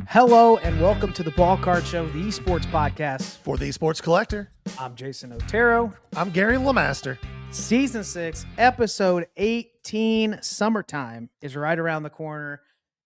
Hello and welcome to the Ballcard Show, the esports podcast. For the Esports Collector, I'm Jason Otero. I'm Gary LeMaster. Season 6, episode 18, summertime is right around the corner.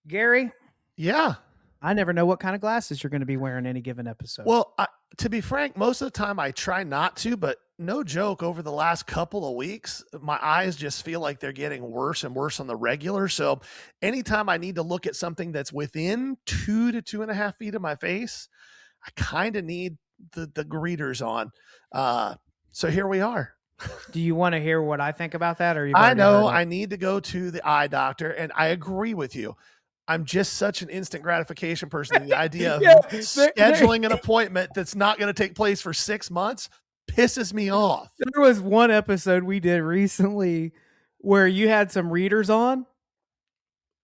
Gary? Yeah. I never know what kind of glasses you're going to be wearing any given episode. Well, to be frank, most of the time I try not to, but no joke, over the last couple of weeks, my eyes just feel like they're getting worse and worse on the regular. So anytime I need to look at something that's within 2 to 2.5 feet of my face, I kind of need the greeters on. So here we are. Do you want to hear what I think about that? Or I know I need to go to the eye doctor, and I agree with you. I'm just such an instant gratification person. The idea of scheduling an appointment that's not going to take place for 6 months pisses me off. There was one episode we did recently where you had some readers on.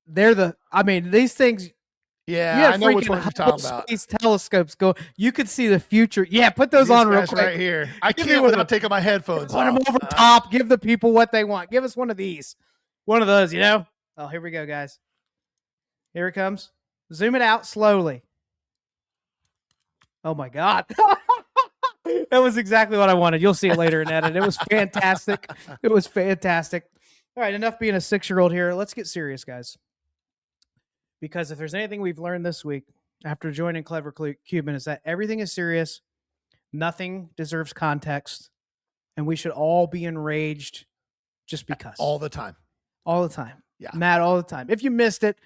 These things. Yeah, I know which one you're talking about. These telescopes go. You could see the future. Yeah, put those on real quick. Right here. I can't without taking my headphones off. Put them over top. Give the people what they want. Give us one of these. One of those, Oh, here we go, guys. Here it comes. Zoom it out slowly. Oh, my God. That was exactly what I wanted. You'll see it later in edit. It was fantastic. It was fantastic. All right, enough being a 6-year-old here. Let's get serious, guys. Because if there's anything we've learned this week after joining Clever Cuban, is that everything is serious, nothing deserves context, and we should all be enraged just because. All the time. All the time. Yeah. Mad all the time. If you missed it,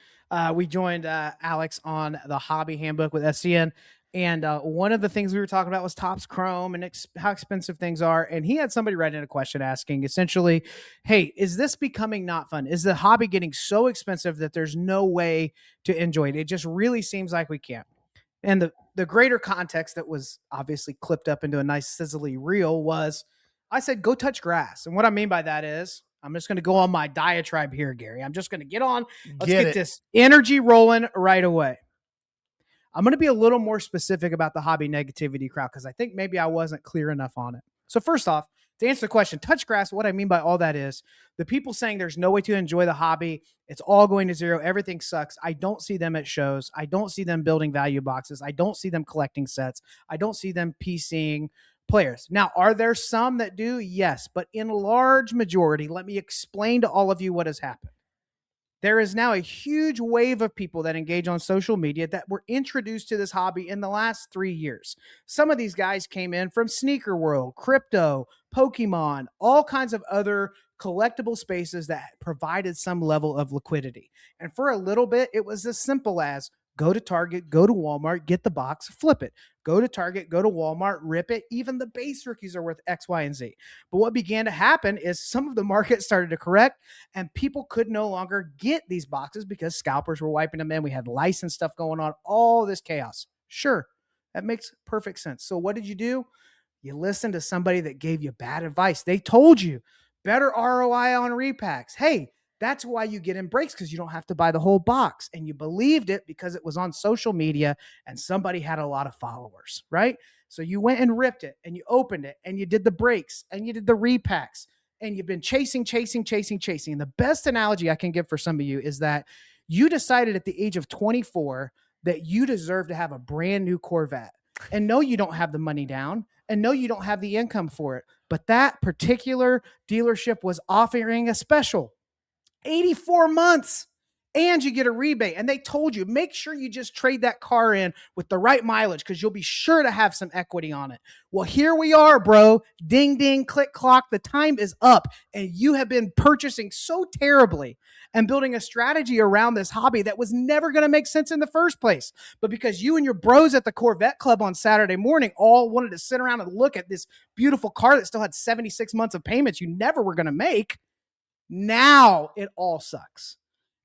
we joined Alex on the Hobby Handbook with SCN, and one of the things we were talking about was Topps Chrome and how expensive things are, and he had somebody write in a question asking, essentially, hey, is this becoming not fun? Is the hobby getting so expensive that there's no way to enjoy it? It just really seems like we can't. And the greater context that was obviously clipped up into a nice sizzly reel was, I said, go touch grass. And what I mean by that is, I'm just going to go on my diatribe here, Gary. I'm just going to get on. Let's get this energy rolling right away. I'm going to be a little more specific about the hobby negativity crowd because I think maybe I wasn't clear enough on it. So first off, to answer the question, touch grass, what I mean by all that is the people saying there's no way to enjoy the hobby. It's all going to zero. Everything sucks. I don't see them at shows. I don't see them building value boxes. I don't see them collecting sets. I don't see them PCing players. Now, are there some that do? Yes, but in large majority, let me explain to all of you what has happened. There is now a huge wave of people that engage on social media that were introduced to this hobby in the last 3 years. Some of these guys came in from Sneaker World, crypto, Pokemon, all kinds of other collectible spaces that provided some level of liquidity. And for a little bit, it was as simple as go to Target, go to Walmart, get the box, flip it. Go to Target, go to Walmart, rip it. Even the base rookies are worth X, Y, and Z. But what began to happen is some of the market started to correct and people could no longer get these boxes because scalpers were wiping them in. We had license stuff going on, all this chaos. Sure, that makes perfect sense. So what did you do? You listened to somebody that gave you bad advice. They told you better ROI on repacks. Hey, that's why you get in breaks, because you don't have to buy the whole box. And you believed it because it was on social media and somebody had a lot of followers, right? So you went and ripped it and you opened it and you did the breaks and you did the repacks and you've been chasing. And the best analogy I can give for some of you is that you decided at the age of 24 that you deserve to have a brand new Corvette. And no, you don't have the money down. And no, you don't have the income for it. But that particular dealership was offering a special. 84 months and you get a rebate. And they told you, make sure you just trade that car in with the right mileage because you'll be sure to have some equity on it. Well, here we are, bro. Ding, ding, click, clock. The time is up. And you have been purchasing so terribly and building a strategy around this hobby that was never going to make sense in the first place. But because you and your bros at the Corvette Club on Saturday morning all wanted to sit around and look at this beautiful car that still had 76 months of payments you never were going to make, now it all sucks.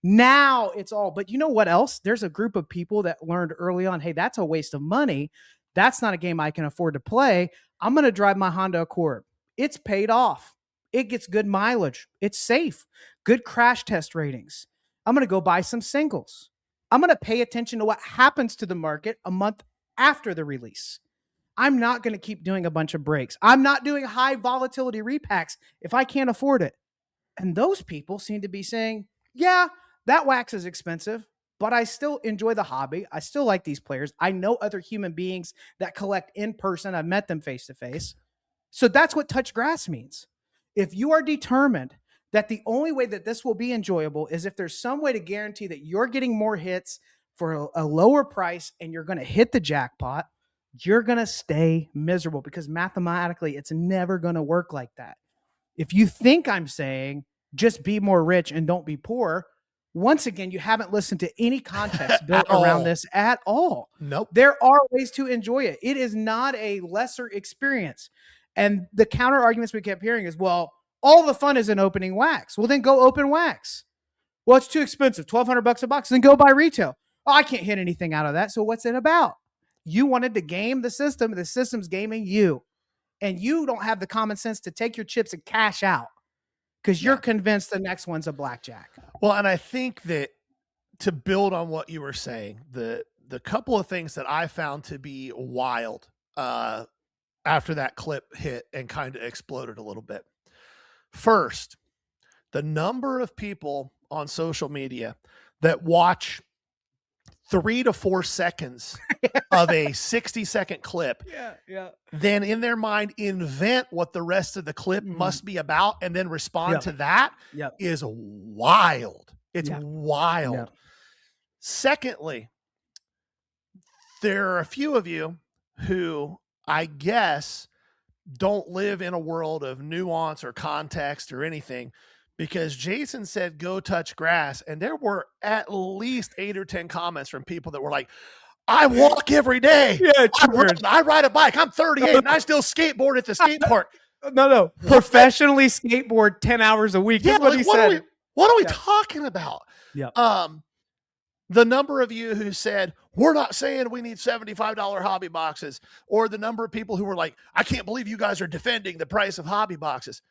Now it's all, but you know what else? There's a group of people that learned early on, hey, that's a waste of money. That's not a game I can afford to play. I'm going to drive my Honda Accord. It's paid off. It gets good mileage. It's safe. Good crash test ratings. I'm going to go buy some singles. I'm going to pay attention to what happens to the market a month after the release. I'm not going to keep doing a bunch of breaks. I'm not doing high volatility repacks if I can't afford it. And those people seem to be saying, yeah, that wax is expensive, but I still enjoy the hobby. I still like these players. I know other human beings that collect in person. I've met them face to face. So that's what touch grass means. If you are determined that the only way that this will be enjoyable is if there's some way to guarantee that you're getting more hits for a lower price and you're going to hit the jackpot, you're going to stay miserable because mathematically it's never going to work like that. If you think I'm saying just be more rich and don't be poor, once again, you haven't listened to any context built around this at all. Nope. There are ways to enjoy it. It is not a lesser experience. And the counter arguments we kept hearing is, well, all the fun is in opening wax. Well, then go open wax. Well, it's too expensive, $1,200 a box. Then go buy retail. Oh, I can't hit anything out of that. So what's it about? You wanted to game the system. The system's gaming you. And you don't have the common sense to take your chips and cash out because you're convinced the next one's a blackjack. Well, and I think that to build on what you were saying, the couple of things that I found to be wild after that clip hit and kind of exploded a little bit. First, the number of people on social media that watch 3 to 4 seconds of a 60-second clip, then in their mind invent what the rest of the clip must be about and then respond to that is wild. It's wild. Secondly, there are a few of you who I guess don't live in a world of nuance or context or anything, because Jason said, go touch grass. And there were at least 8 or 10 comments from people that were like, I walk every day. Yeah, I ride a bike. I'm 38 and I still skateboard at the skate park. No. Professionally skateboard 10 hours a week. Yeah, What he said. What are we talking about? Yeah. The number of you who said, we're not saying we need $75 hobby boxes, or the number of people who were like, I can't believe you guys are defending the price of hobby boxes.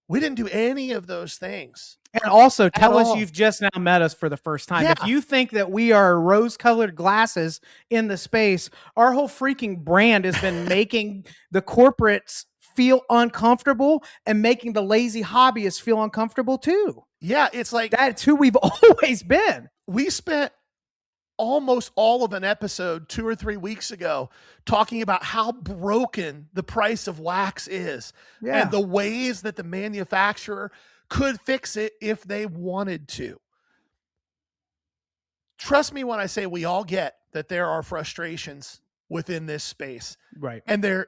We didn't do any of those things. And also tell us you've just now met us for the first time. If you think that we are rose-colored glasses in the space, our whole freaking brand has been making the corporates feel uncomfortable and making the lazy hobbyists feel uncomfortable too. Yeah, it's like that's who we've always been. We spent almost all of an episode 2 or 3 weeks ago talking about how broken the price of wax is and the ways that the manufacturer could fix it if they wanted to. Trust me when I say we all get that there are frustrations within this space. Right. And they're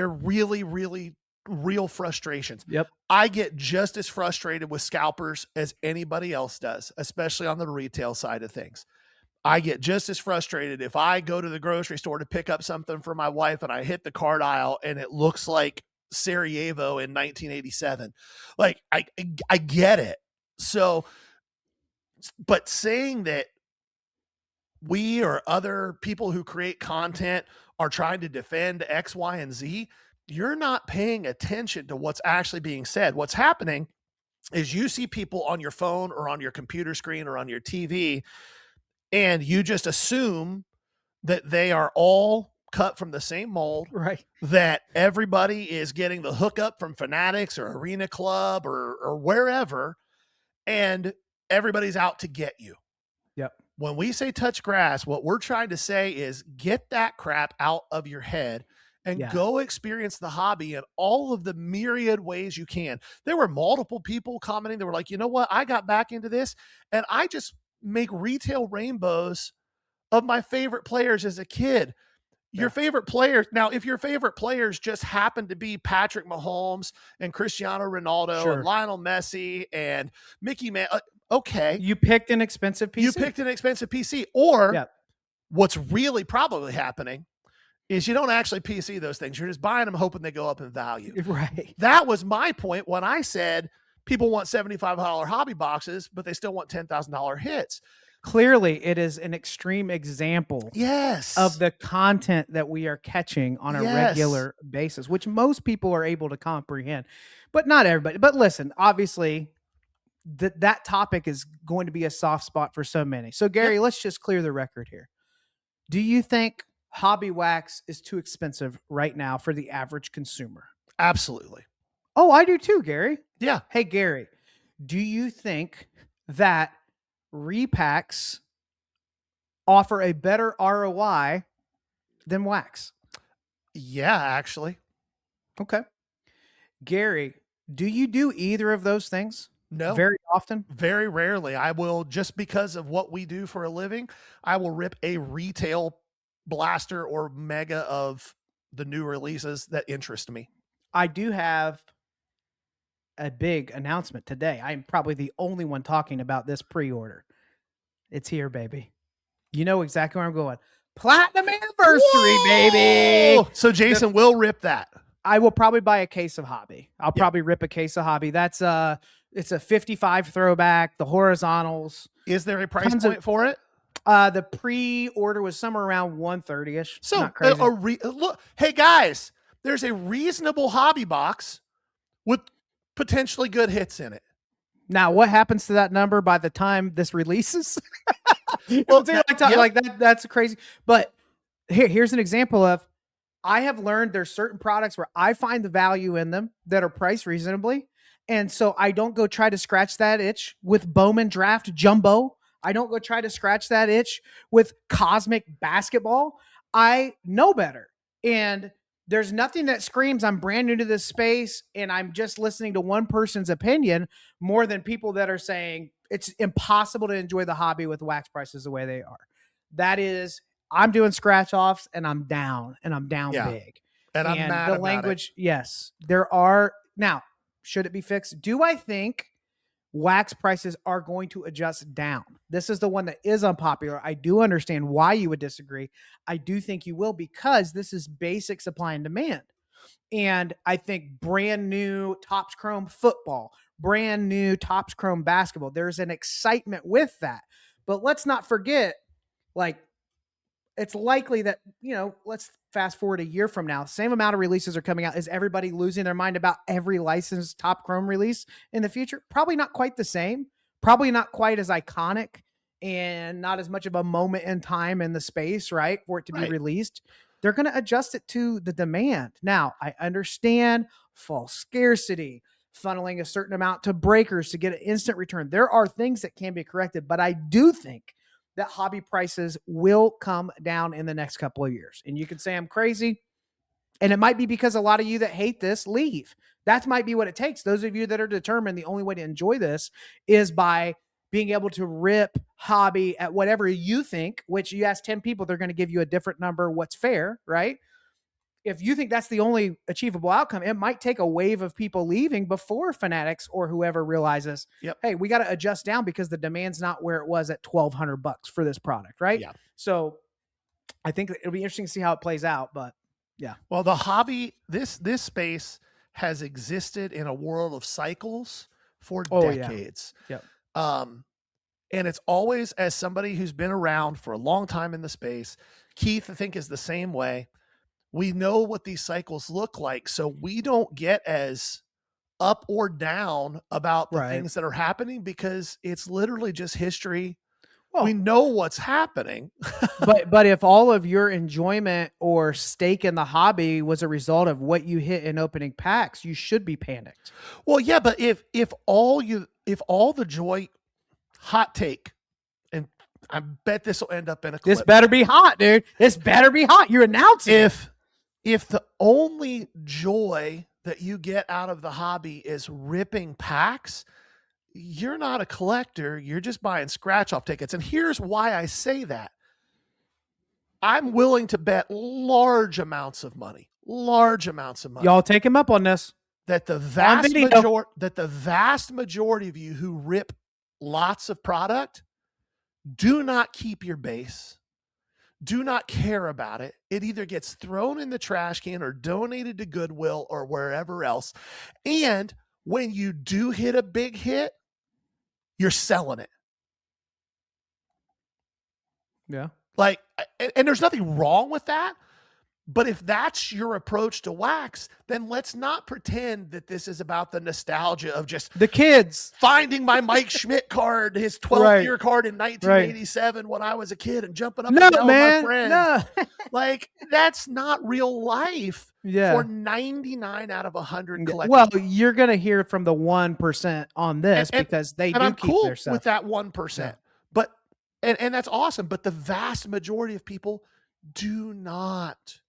really, really real frustrations. Yep. I get just as frustrated with scalpers as anybody else does, especially on the retail side of things. I get just as frustrated if I go to the grocery store to pick up something for my wife and I hit the cart aisle and it looks like Sarajevo in 1987. Like I get it. So, but saying that we or other people who create content are trying to defend X, Y, and Z, you're not paying attention to what's actually being said. What's happening is you see people on your phone or on your computer screen or on your TV, and you just assume that they are all cut from the same mold, right? That everybody is getting the hookup from Fanatics or Arena Club or wherever, and everybody's out to get you. Yep. When we say touch grass, what we're trying to say is get that crap out of your head and go experience the hobby in all of the myriad ways you can. There were multiple people commenting that were like, you know what? I got back into this and I just make retail rainbows of my favorite players as a kid. Your favorite players. Now, if your favorite players just happen to be Patrick Mahomes and Cristiano Ronaldo and Lionel Messi and Mickey Mantle, okay. You picked an expensive PC. Or what's really probably happening is you don't actually PC those things. You're just buying them hoping they go up in value. Right. That was my point when I said people want $75 hobby boxes, but they still want $10,000 hits. Clearly, it is an extreme example of the content that we are catching on a regular basis, which most people are able to comprehend, but not everybody. But listen, obviously, that topic is going to be a soft spot for so many. So, Gary, let's just clear the record here. Do you think hobby wax is too expensive right now for the average consumer? Absolutely. Oh, I do too, Gary. Yeah. Hey, Gary, do you think that repacks offer a better ROI than wax? Yeah, actually. Okay. Gary, do you do either of those things No, very often? very rarely. I will, just because of what we do for a living, I will rip a retail blaster or mega of the new releases that interest me. I do have a big announcement today. I'm probably the only one talking about this pre-order. It's here, baby. You know exactly where I'm going. Platinum anniversary, baby. So Jason will rip that. I will probably buy a case of Hobby. I'll probably rip a case of Hobby. That's it's a 55 throwback, the horizontals. Is there a price point for it? The pre-order was somewhere around 130-ish. So not crazy. Look, hey guys, there's a reasonable hobby box with potentially good hits in it. Now, what happens to that number by the time this releases? Well, that's crazy. But here's an example of, I have learned there's certain products where I find the value in them that are priced reasonably. And so I don't go try to scratch that itch with Bowman Draft Jumbo. I don't go try to scratch that itch with Cosmic Basketball. I know better. And there's nothing that screams I'm brand new to this space and I'm just listening to one person's opinion more than people that are saying it's impossible to enjoy the hobby with wax prices the way they are. That is, I'm doing scratch offs and I'm down big. And I'm mad the about language, it. yes, there are. Now, should it be fixed? Do I think wax prices are going to adjust down? This is the one that is unpopular. I do understand why you would disagree. I do think you will, because this is basic supply and demand. And I think brand new Topps Chrome football, brand new Topps Chrome basketball, there's an excitement with that. But let's not forget, like, it's likely that, let's fast forward a year from now, same amount of releases are coming out. Is everybody losing their mind about every licensed Top Chrome release in the future? Probably not quite the same. Probably not quite as iconic and not as much of a moment in time in the space, right, for it to be released. They're going to adjust it to the demand. Now, I understand false scarcity, funneling a certain amount to breakers to get an instant return. There are things that can be corrected, but I do think that hobby prices will come down in the next couple of years. And you can say I'm crazy, and it might be because a lot of you that hate this leave. That might be what it takes. Those of you that are determined the only way to enjoy this is by being able to rip hobby at whatever you think, which you ask 10 people, they're going to give you a different number. What's fair, right? If you think that's the only achievable outcome, it might take a wave of people leaving before Fanatics or whoever realizes, hey, we got to adjust down because the demand's not where it was at $1,200 for this product, right? Yeah. So I think it'll be interesting to see how it plays out, but yeah. Well, the hobby, this space has existed in a world of cycles for decades. Yeah. And it's always, as somebody who's been around for a long time in the space, Keith, I think, is the same way. We know what these cycles look like, so we don't get as up or down about the things that are happening, because it's literally just history. Well, we know what's happening. but if all of your enjoyment or stake in the hobby was a result of what you hit in opening packs, you should be panicked. Well, yeah, but if all the joy, hot take, and I bet this will end up in a clip. This better be hot, dude. This better be hot. You're announcing If the only joy that you get out of the hobby is ripping packs, you're not a collector. You're just buying scratch-off tickets. And here's why I say that. I'm willing to bet large amounts of money. Y'all take him up on this. That the vast majority of you who rip lots of product do not keep your base. Do not care about it. It either gets thrown in the trash can or donated to Goodwill or wherever else. And when you do hit a big hit, you're selling it. Yeah. Like, and there's nothing wrong with that. But if that's your approach to wax, then let's not pretend that this is about the nostalgia of just the kids finding my Mike Schmidt card, his 12th year card in 1987 when I was a kid, and jumping up and down with my friends. No. Like, that's not real life for 99 out of 100 collectors. Well, you're going to hear from the 1% on this, because they do I'm keep cool their stuff with that 1%. Yeah. But And that's awesome. But the vast majority of people do not.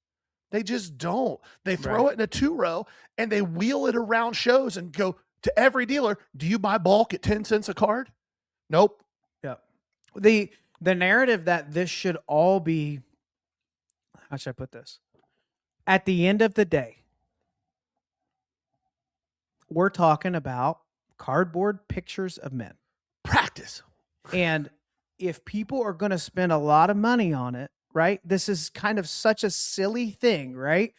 They just don't. They throw it in a 2-row and they wheel it around shows and go to every dealer. Do you buy bulk at 10 cents a card? Nope. Yeah. The narrative that this should all be, how should I put this? At the end of the day, we're talking about cardboard pictures of men. Practice. And if people are going to spend a lot of money on it, right? This is kind of such a silly thing, right?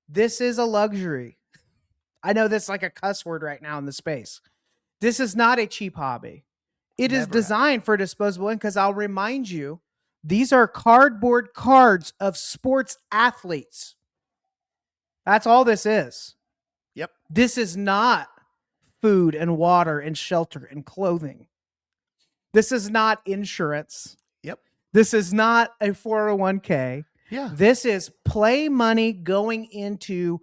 This is a luxury. I know that's like a cuss word right now in the space. This is not a cheap hobby. It is designed for disposable income, because I'll remind you, these are cardboard cards of sports athletes. That's all this is. Yep. This is not food and water and shelter and clothing. This is not insurance. Yep. This is not a 401k. Yeah. This is play money going into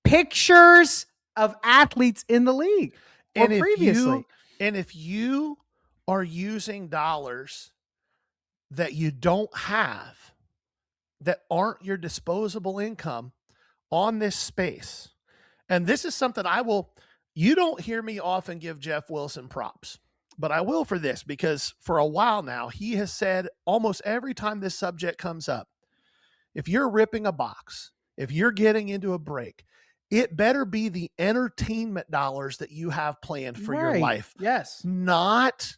pictures of athletes in the league or previously. If you are using dollars that you don't have, that aren't your disposable income on this space, and this is something you don't hear me often give Jeff Wilson props, but I will for this, because for a while now, he has said almost every time this subject comes up, if you're ripping a box, if you're getting into a break, it better be the entertainment dollars that you have planned for your life. Yes. Not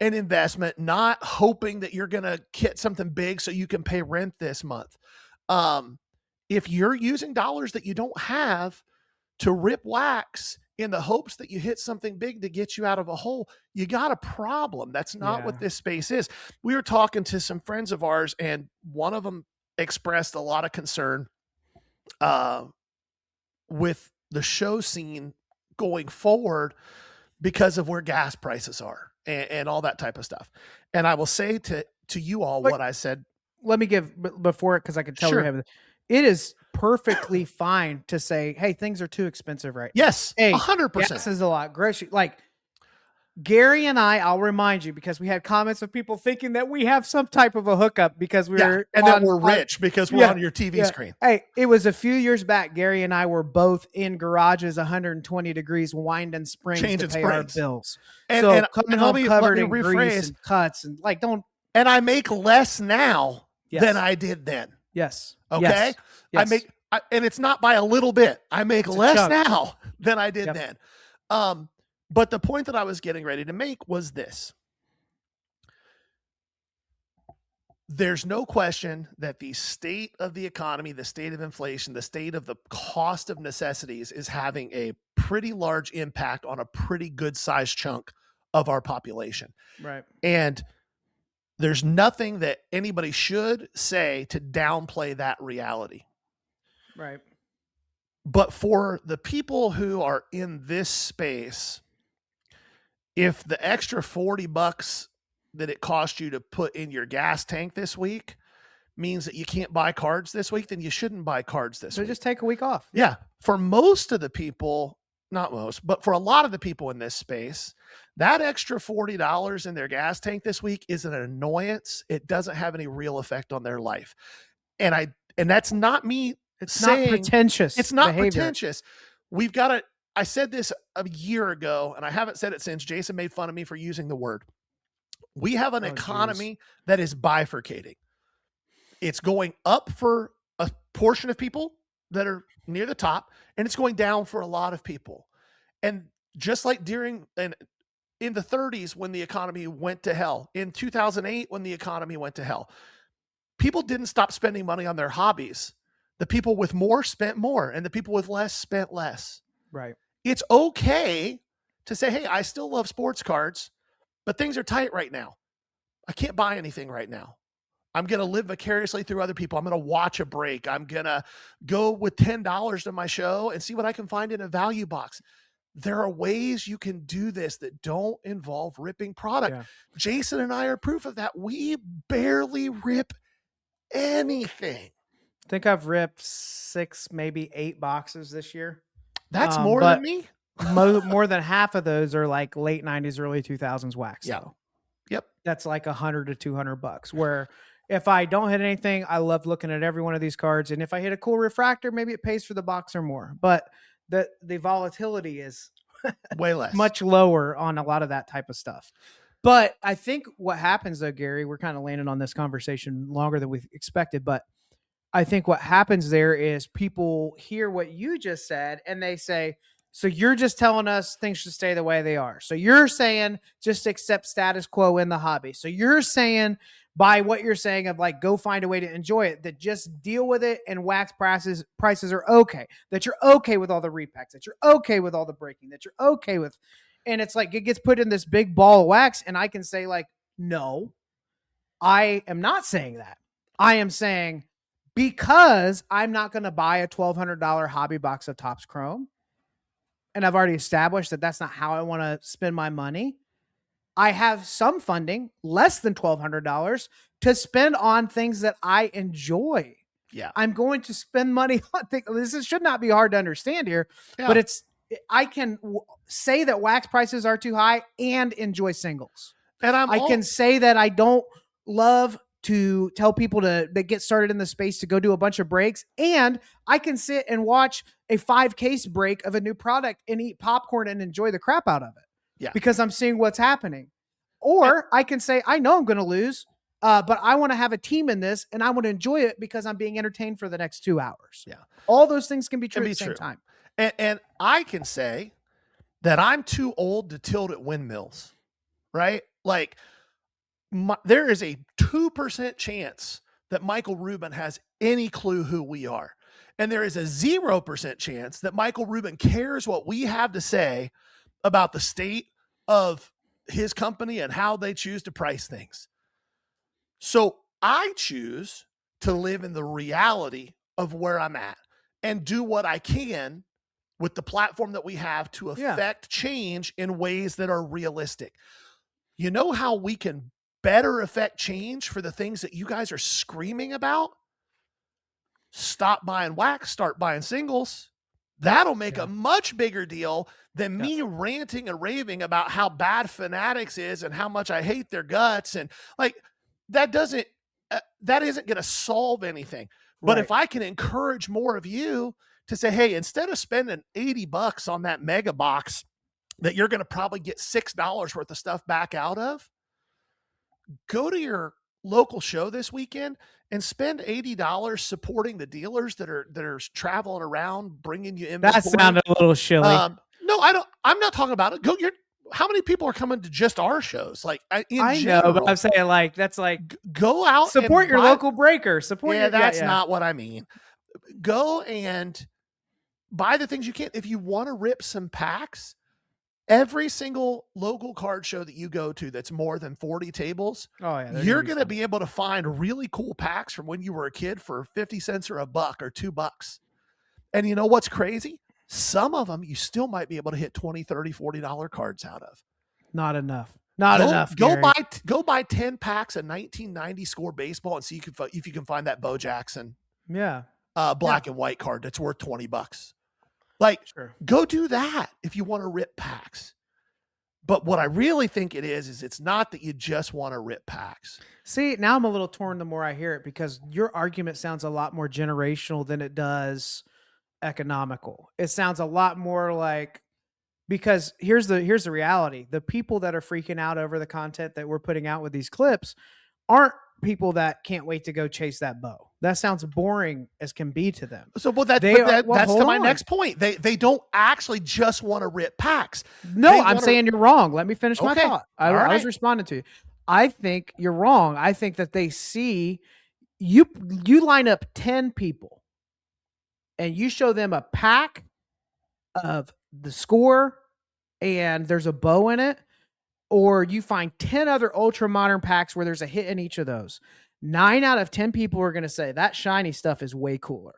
an investment, not hoping that you're going to get something big so you can pay rent this month. If you're using dollars that you don't have to rip wax in the hopes that you hit something big to get you out of a hole, you got a problem. That's not what this space is. We were talking to some friends of ours, and one of them expressed a lot of concern with the show scene going forward because of where gas prices are and all that type of stuff. And I will say to you all what I said. Let me give before it, because I can tell it is perfectly fine to say, hey, things are too expensive right now. Yes, 100%. Gas is a lot. Grocery, like Gary and I'll remind you, because we had comments of people thinking that we have some type of a hookup because we're that we're rich because we're on your TV screen. Hey, it was a few years back. Gary and I were both in garages, 120 degrees, winding springs to pay our bills. And coming home covered in grease and cuts and And I make less now than I did then. Yes. Okay. Yes. And it's not by a little bit. I make less now than I did then. But the point that I was getting ready to make was this. There's no question that the state of the economy, the state of inflation, the state of the cost of necessities is having a pretty large impact on a pretty good sized chunk of our population. Right. And there's nothing that anybody should say to downplay that reality. Right. But for the people who are in this space, if the extra $40 that it cost you to put in your gas tank this week means that you can't buy cards this week, then you shouldn't buy cards this week. So just take a week off. Yeah. For most of the people, not most, but for a lot of the people in this space, that extra $40 in their gas tank this week is an annoyance. It doesn't have any real effect on their life. And that's not me. It's not pretentious. It's not pretentious. We've got to, I said this a year ago, and I haven't said it since. Jason made fun of me for using the word. We have an economy that is bifurcating. It's going up for a portion of people that are near the top, and it's going down for a lot of people. And just like in the 30s when the economy went to hell, in 2008 when the economy went to hell, people didn't stop spending money on their hobbies. The people with more spent more, and the people with less spent less. Right. It's okay to say, hey, I still love sports cards, but things are tight right now. I can't buy anything right now. I'm going to live vicariously through other people. I'm going to watch a break. I'm going to go with $10 to my show and see what I can find in a value box. There are ways you can do this that don't involve ripping product. Yeah. Jason and I are proof of that. We barely rip anything. I think I've ripped 6, maybe 8 boxes this year. That's more than me. More than half of those are like late 90s, early 2000s wax. Yeah. Though. Yep. That's like $100 to $200. Where if I don't hit anything, I love looking at every one of these cards. And if I hit a cool refractor, maybe it pays for the box or more. But the volatility is way less, much lower on a lot of that type of stuff. But I think what happens though, Gary, we're kind of landing on this conversation longer than we expected, but I think what happens there is people hear what you just said and they say, so you're just telling us things should stay the way they are. So you're saying just accept status quo in the hobby. So you're saying by what you're saying of like, go find a way to enjoy it, that just deal with it and wax prices are okay, that you're okay with all the repacks, that you're okay with all the breaking, that you're okay with, and it's like, it gets put in this big ball of wax. And I can say like, no, I am not saying that. I am saying, because I'm not going to buy a $1,200 hobby box of Topps Chrome, and I've already established that that's not how I want to spend my money, I have some funding, less than $1,200, to spend on things that I enjoy. Yeah. I'm going to spend money on things. This should not be hard to understand here, but I can say that wax prices are too high and enjoy singles. And I can say that I don't love to tell people that get started in the space to go do a bunch of breaks. And I can sit and watch a 5 case break of a new product and eat popcorn and enjoy the crap out of it. Yeah. Because I'm seeing what's happening. Or I can say, I know I'm going to lose, but I want to have a team in this and I want to enjoy it because I'm being entertained for the next 2 hours. Yeah. All those things can be true at the same time. And I can say that I'm too old to tilt at windmills, right? Like, there is a 2% chance that Michael Rubin has any clue who we are. And there is a 0% chance that Michael Rubin cares what we have to say about the state of his company and how they choose to price things. So I choose to live in the reality of where I'm at and do what I can with the platform that we have to affect change in ways that are realistic. You know how we can better affect change for the things that you guys are screaming about? Stop buying wax, start buying singles. That'll make a much bigger deal than me ranting and raving about how bad Fanatics is and how much I hate their guts. And like, that isn't going to solve anything. But if I can encourage more of you to say, hey, instead of spending $80 on that mega box that you're going to probably get $6 worth of stuff back out of, go to your local show this weekend and spend $80 supporting the dealers that are traveling around bringing you inventory. That sounded a little shilly. No, I don't. I'm not talking about it. How many people are coming to just our shows? Like, I know, but I'm saying like that's like go out, support your local breaker. Support. That's not what I mean. Go and buy the things you can. If you want to rip some packs, every single local card show that you go to that's more than 40 tables, you're going to be able to find really cool packs from when you were a kid for 50 cents or $1 or $2. And you know what's crazy? Some of them you still might be able to hit $20, $30, $40 cards out of. Not enough. Enough. Go buy 10 packs of 1990 score baseball and see if you can find that Bo Jackson black and white card that's worth $20. Like, go do that if you want to rip packs. But what I really think it is it's not that you just want to rip packs. See, now I'm a little torn the more I hear it, because your argument sounds a lot more generational than it does economical. It sounds a lot more like, because here's the reality. The people that are freaking out over the content that we're putting out with these clips aren't people that can't wait to go chase that bow. That sounds boring as can be to them. So, that's to my next point. They don't actually just want to rip packs. No, I'm saying you're wrong. Let me finish my thought. I was responding to you. I think you're wrong. I think that they see you line up 10 people and you show them a pack of the score and there's a bow in it, or you find 10 other ultra modern packs where there's a hit in each of those. 9 out of 10 people are going to say that shiny stuff is way cooler.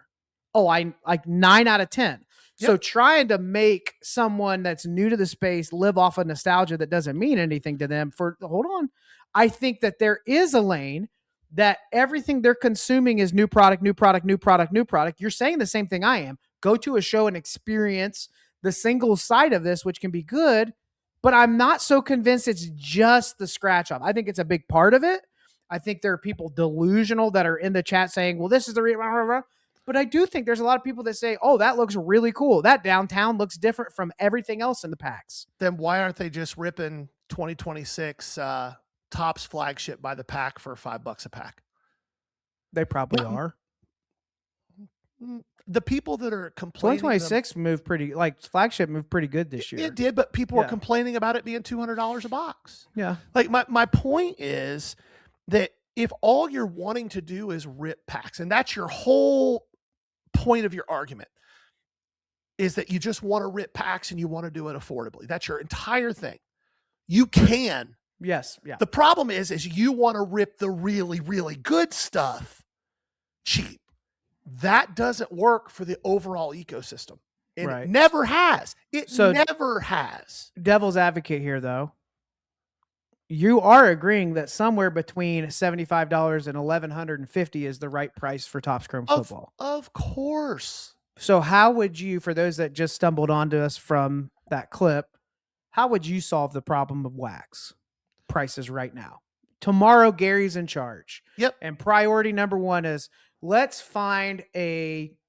Oh, I like 9 out of 10. Yep. So trying to make someone that's new to the space live off of nostalgia that doesn't mean anything to them hold on. I think that there is a lane that everything they're consuming is new product, new product, new product, new product. You're saying the same thing I am. Go to a show and experience the single side of this, which can be good. But I'm not so convinced it's just the scratch off. I think it's a big part of it. I think there are people delusional that are in the chat saying, well, this is the but I do think there's a lot of people that say, oh, that looks really cool. That downtown looks different from everything else in the packs. Then why aren't they just ripping 2026 Topps flagship by the pack for $5 a pack? They probably are. The people that are complaining, 2026 moved pretty, like flagship moved pretty good this year. It did, but people were complaining about it being $200 a box. Yeah. Like my point is that if all you're wanting to do is rip packs, and that's your whole point of your argument, is that you just want to rip packs and you want to do it affordably. That's your entire thing. You can. Yes. Yeah. The problem is you want to rip the really, really good stuff cheap. That doesn't work for the overall ecosystem. And it never has. It never has. Devil's advocate here, though. You are agreeing that somewhere between $75 and $1,150 is the right price for Topps Chrome football. Of course. So how would you, for those that just stumbled onto us from that clip, how would you solve the problem of wax prices right now? Tomorrow, Gary's in charge. Yep. And priority number one is let's find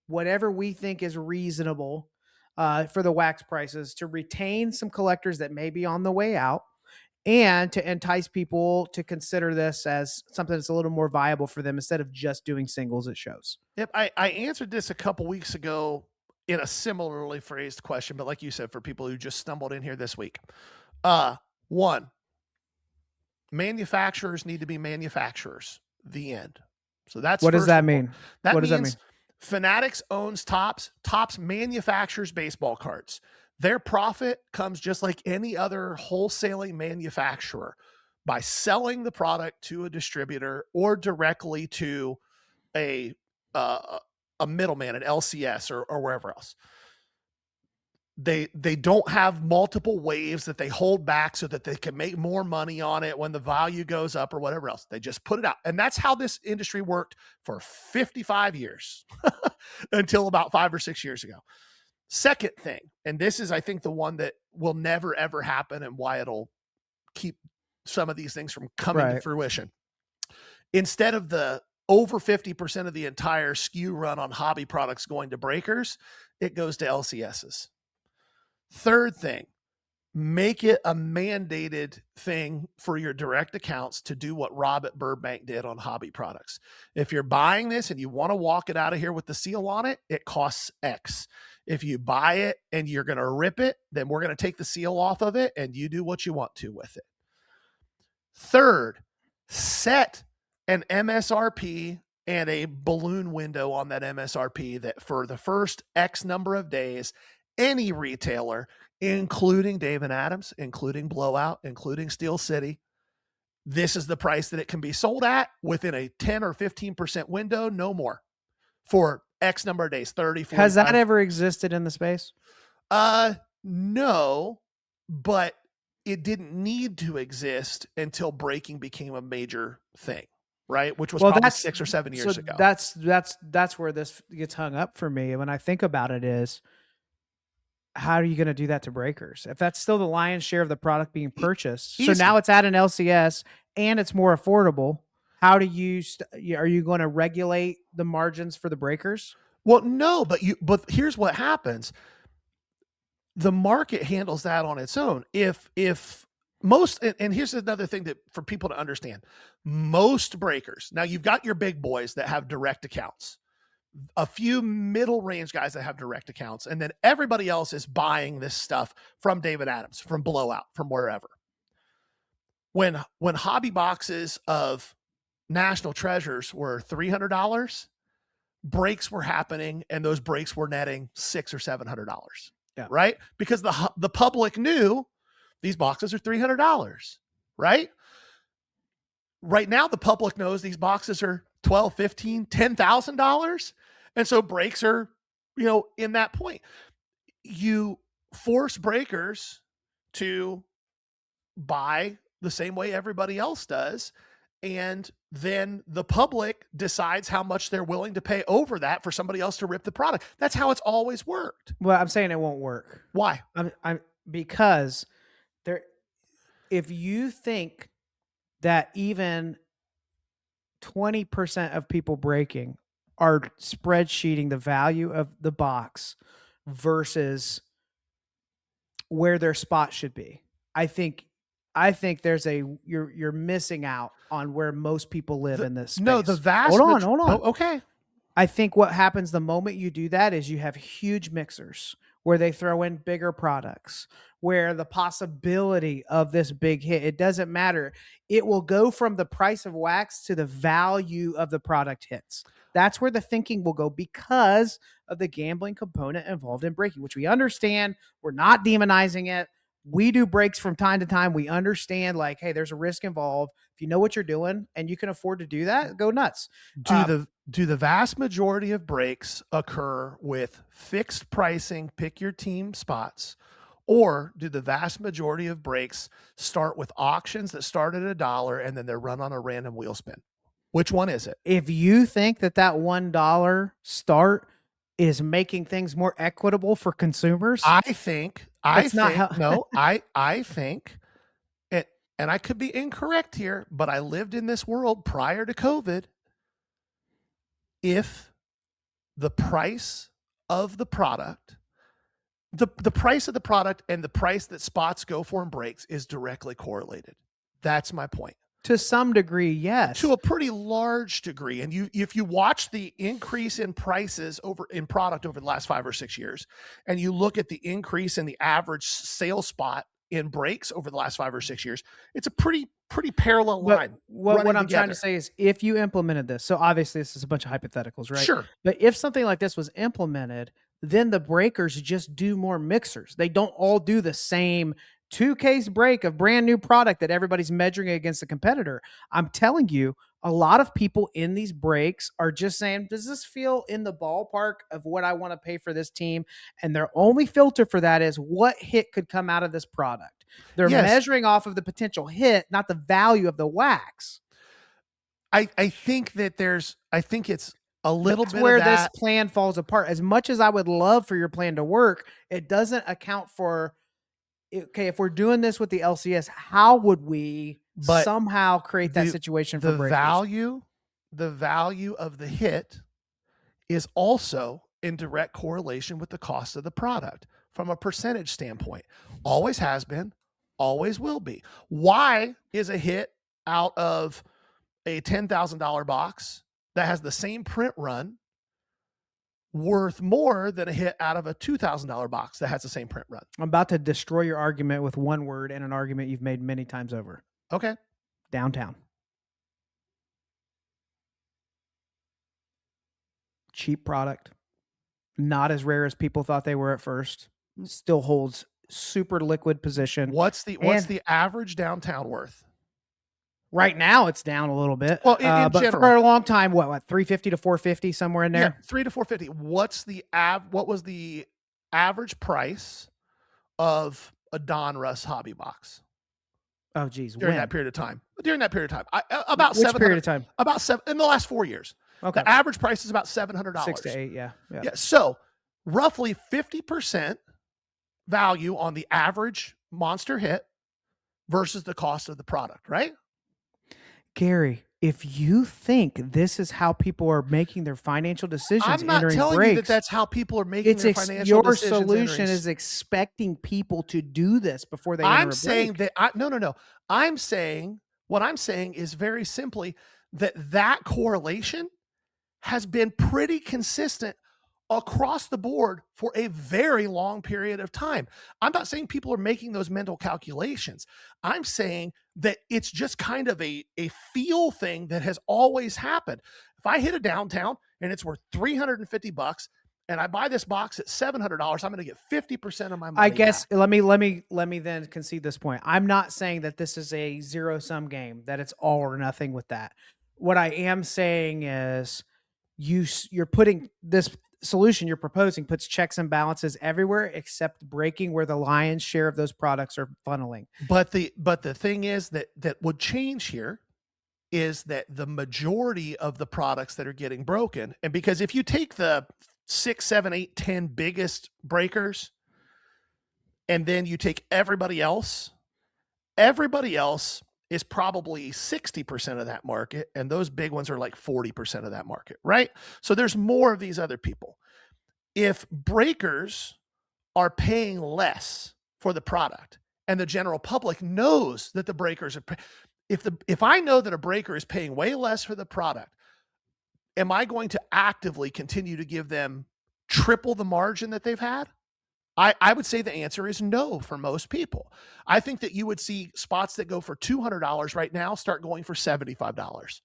whatever we think is reasonable for the wax prices to retain some collectors that may be on the way out and to entice people to consider this as something that's a little more viable for them instead of just doing singles at shows. Yep. I answered this a couple weeks ago in a similarly phrased question, but like you said, for people who just stumbled in here this week, one, manufacturers need to be manufacturers. The end. So that's what does that mean? What does that mean? Fanatics owns Topps. Topps manufactures baseball cards. Their profit comes just like any other wholesaling manufacturer by selling the product to a distributor or directly to a middleman, an LCS or wherever else. They don't have multiple waves that they hold back so that they can make more money on it when the value goes up or whatever else. They just put it out. And that's how this industry worked for 55 years until about 5 or 6 years ago. Second thing, and this is, I think, the one that will never, ever happen and why it'll keep some of these things from coming to fruition. Instead of the over 50% of the entire SKU run on hobby products going to breakers, it goes to LCSs. Third thing, make it a mandated thing for your direct accounts to do what Rob at Burbank did on hobby products. If you're buying this and you want to walk it out of here with the seal on it, it costs X. If you buy it and you're going to rip it, then we're going to take the seal off of it and you do what you want to with it. Third, set an MSRP and a balloon window on that MSRP that for the first X number of days, any retailer, including Dave and Adams, including Blowout, including Steel City, this is the price that it can be sold at within a 10 or 15% window, no more, for X number of days, 30, 40. Has that ever existed in the space? No, but it didn't need to exist until breaking became a major thing, right? Which was probably 6 or 7 years ago. That's where this gets hung up for me. When I think about it is, how are you going to do that to breakers? If that's still the lion's share of the product being purchased. So now it's at an LCS and it's more affordable. How do you, are you going to regulate the margins for the breakers? Well, no, but here's what happens. The market handles that on its own. If most, and here's another thing that for people to understand, most breakers, now you've got your big boys that have direct accounts, a few middle range guys that have direct accounts, and then everybody else is buying this stuff from David Adams, from Blowout, from wherever. When hobby boxes of National Treasures were $300, breaks were happening, and those breaks were netting $600 or $700, right? Because the public knew these boxes are $300, right? Right now, the public knows these boxes are $12,000, $15,000, $10,000, and so breaks are, in that point. You force breakers to buy the same way everybody else does, and then the public decides how much they're willing to pay over that for somebody else to rip the product. That's how it's always worked. Well, I'm saying it won't work. Why? I'm because there, if you think that even 20% of people breaking are spreadsheeting the value of the box versus where their spot should be, I think there's you're missing out on where most people live in this space. No, the vast hold on. Oh, okay. I think what happens the moment you do that is you have huge mixers where they throw in bigger products, where the possibility of this big hit, it doesn't matter. It will go from the price of wax to the value of the product hits. That's where the thinking will go because of the gambling component involved in breaking, which we understand. We're not demonizing it. We do breaks from time to time. We understand, like, hey, there's a risk involved. If you know what you're doing and you can afford to do that, go nuts. Do the vast majority of breaks occur with fixed pricing, pick your team spots, or do the vast majority of breaks start with auctions that start at $1 and then they're run on a random wheel spin? Which one is it? If you think that $1 start is making things more equitable for consumers, I think, and I could be incorrect here, but I lived in this world prior to COVID. If the price of the product, the price of the product and the price that spots go for in breaks is directly correlated. That's my point. To some degree, yes. To a pretty large degree. And if you watch the increase in prices in product over the last 5 or 6 years, and you look at the increase in the average sale spot in breaks over the last 5 or 6 years, it's a pretty parallel line. What I'm trying to say is, if you implemented this, so obviously this is a bunch of hypotheticals, right? Sure. But if something like this was implemented, then the breakers just do more mixers. They don't all do the same 2-case break of brand new product that everybody's measuring against a competitor. I'm telling you, a lot of people in these breaks are just saying, does this feel in the ballpark of what I want to pay for this team? And their only filter for that is what hit could come out of this product. They're measuring off of the potential hit, not the value of the wax. I think it's a little bit where of that. This plan falls apart. As much as I would love for your plan to work, it doesn't account for, okay, if we're doing this with the LCS, how would we somehow create that situation for breakers? The value of the hit is also in direct correlation with the cost of the product from a percentage standpoint. Always has been, always will be. Why is a hit out of a $10,000 box that has the same print run worth more than a hit out of a $2,000 box that has the same print run? I'm about to destroy your argument with one word and an argument you've made many times over. Okay. Downtown. Cheap product. Not as rare as people thought they were at first. Still holds super liquid position. What's the average downtown worth? Right now, it's down a little bit. Well, in but general, for a long time, what 350 to 450, somewhere in there. Yeah, 3 to 450. What was the average price of a Donruss hobby box? Oh, geez, during that period of time. About Which period of time? About seven in the last 4 years. Okay. The average price is about $700. 6 to 8, yeah. So roughly 50% value on the average monster hit versus the cost of the product, right? Gary, if you think this is how people are making their financial decisions, I'm not telling you that that's how people are making their financial decisions. Your solution is expecting people to do this before they enter a break. I'm saying that no. I'm saying what I'm saying is very simply that correlation has been pretty consistent across the board for a very long period of time. I'm not saying people are making those mental calculations. I'm saying that it's just kind of a feel thing that has always happened. If I hit a downtown and it's worth $350 and I buy this box at $700, I'm going to get 50% of my money. I guess back. let me then concede this point. I'm not saying that this is a zero-sum game, that it's all or nothing with that. What I am saying is you're putting this solution you're proposing puts checks and balances everywhere except breaking, where the lion's share of those products are funneling. But the thing is that would change here is that the majority of the products that are getting broken, and because if you take the 6, 7, 8, 10 biggest breakers, and then you take everybody else Everybody else is probably 60% of that market, and those big ones are like 40% of that market, right? So there's more of these other people. If breakers are paying less for the product and the general public knows that the breakers are if I know that a breaker is paying way less for the product, am I going to actively continue to give them triple the margin that they've had? I would say the answer is no for most people. I think that you would see spots that go for $200 right now start going for $75.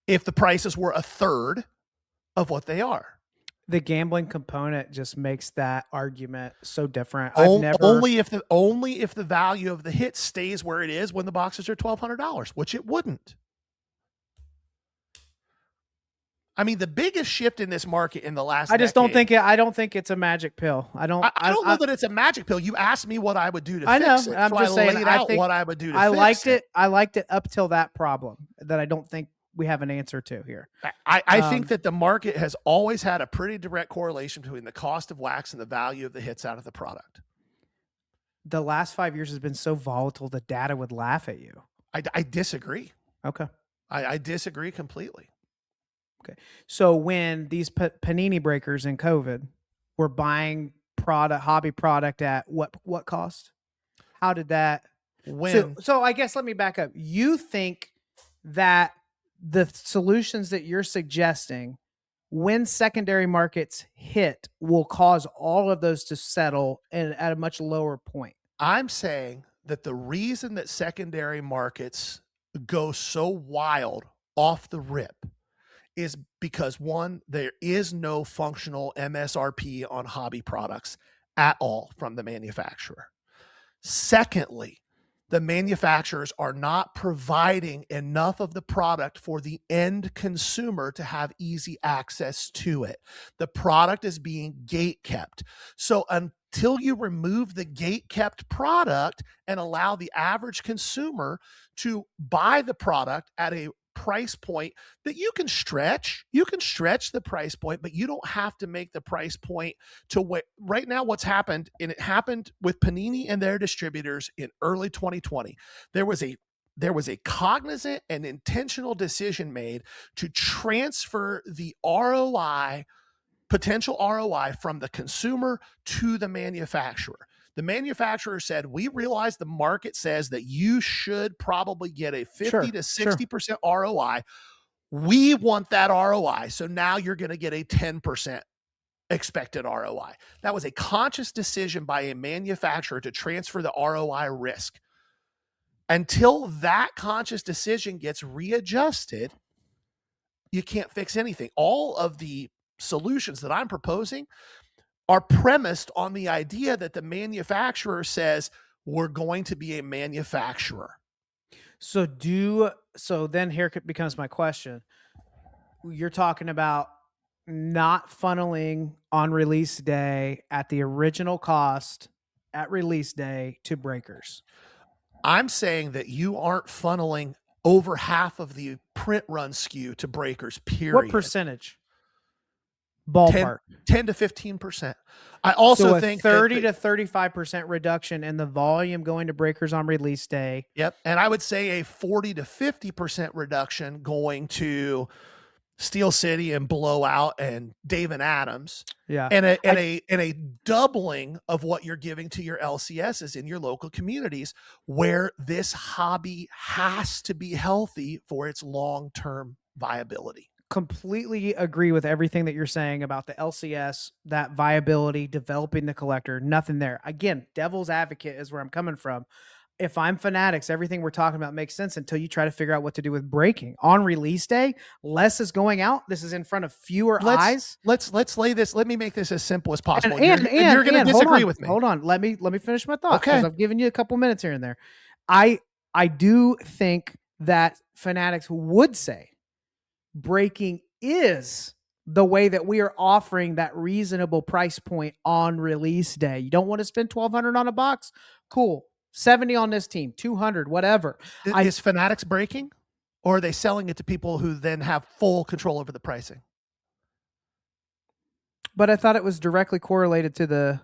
If the prices were a third of what they are. The gambling component just makes that argument so different. Only if the value of the hit stays where it is when the boxes are $1,200, which it wouldn't. I mean, the biggest shift in this market in the last I just don't think it's a magic pill. I don't know that it's a magic pill. You asked me what I would do to fix it. I'm just saying I think what I would do to fix it. I liked it up till that problem that I don't think we have an answer to here. I think that the market has always had a pretty direct correlation between the cost of wax and the value of the hits out of the product. The last 5 years has been so volatile, the data would laugh at you. I disagree. Okay. I disagree completely. Okay. So when these panini breakers in COVID were buying hobby product at what cost? How did that? So I guess let me back up. You think that the solutions that you're suggesting when secondary markets hit will cause all of those to settle at a much lower point? I'm saying that the reason that secondary markets go so wild off the rip is because, one, there is no functional MSRP on hobby products at all from the manufacturer. Secondly, the manufacturers are not providing enough of the product for the end consumer to have easy access to it. The product is being gate kept. So until you remove the gate kept product and allow the average consumer to buy the product at a price point that you can stretch the price point, but you don't have to make the price point to what right now what's happened, and it happened with Panini and their distributors in early 2020. There was a cognizant and intentional decision made to transfer the potential ROI from the consumer to the manufacturer. The manufacturer said, we realize the market says that you should probably get a 50 to 60% ROI. We want that ROI. So now you're going to get a 10% expected ROI. That was a conscious decision by a manufacturer to transfer the ROI risk. Until that conscious decision gets readjusted, you can't fix anything. All of the solutions that I'm proposing are premised on the idea that the manufacturer says we're going to be a manufacturer. So then here becomes my question. You're talking about not funneling on release day at the original cost at release day to breakers. I'm saying that you aren't funneling over half of the print run SKU to breakers, period. What percentage? Ballpark. 10 to 15%. I also think 30 to 35% reduction in the volume going to breakers on release day. Yep. And I would say a 40 to 50% reduction going to Steel City and Blowout and Dave and Adams. Yeah. And a doubling of what you're giving to your LCSs in your local communities, where this hobby has to be healthy for its long-term viability. Completely agree with everything that you're saying about the LCS, that viability, developing the collector, nothing there. Again, devil's advocate is where I'm coming from. If I'm Fanatics, everything we're talking about makes sense until you try to figure out what to do with breaking. On release day, less is going out. This is in front of fewer eyes. Let's lay this. Let me make this as simple as possible. And you're going to disagree with me. Hold on. Let me finish my thought. Okay. I've given you a couple minutes here and there. I do think that Fanatics would say breaking is the way that we are offering that reasonable price point on release day. You don't want to spend $1,200 on a box? Cool. 70 on this team, 200, whatever. Is Fanatics breaking, or are they selling it to people who then have full control over the pricing? But I thought it was directly correlated to the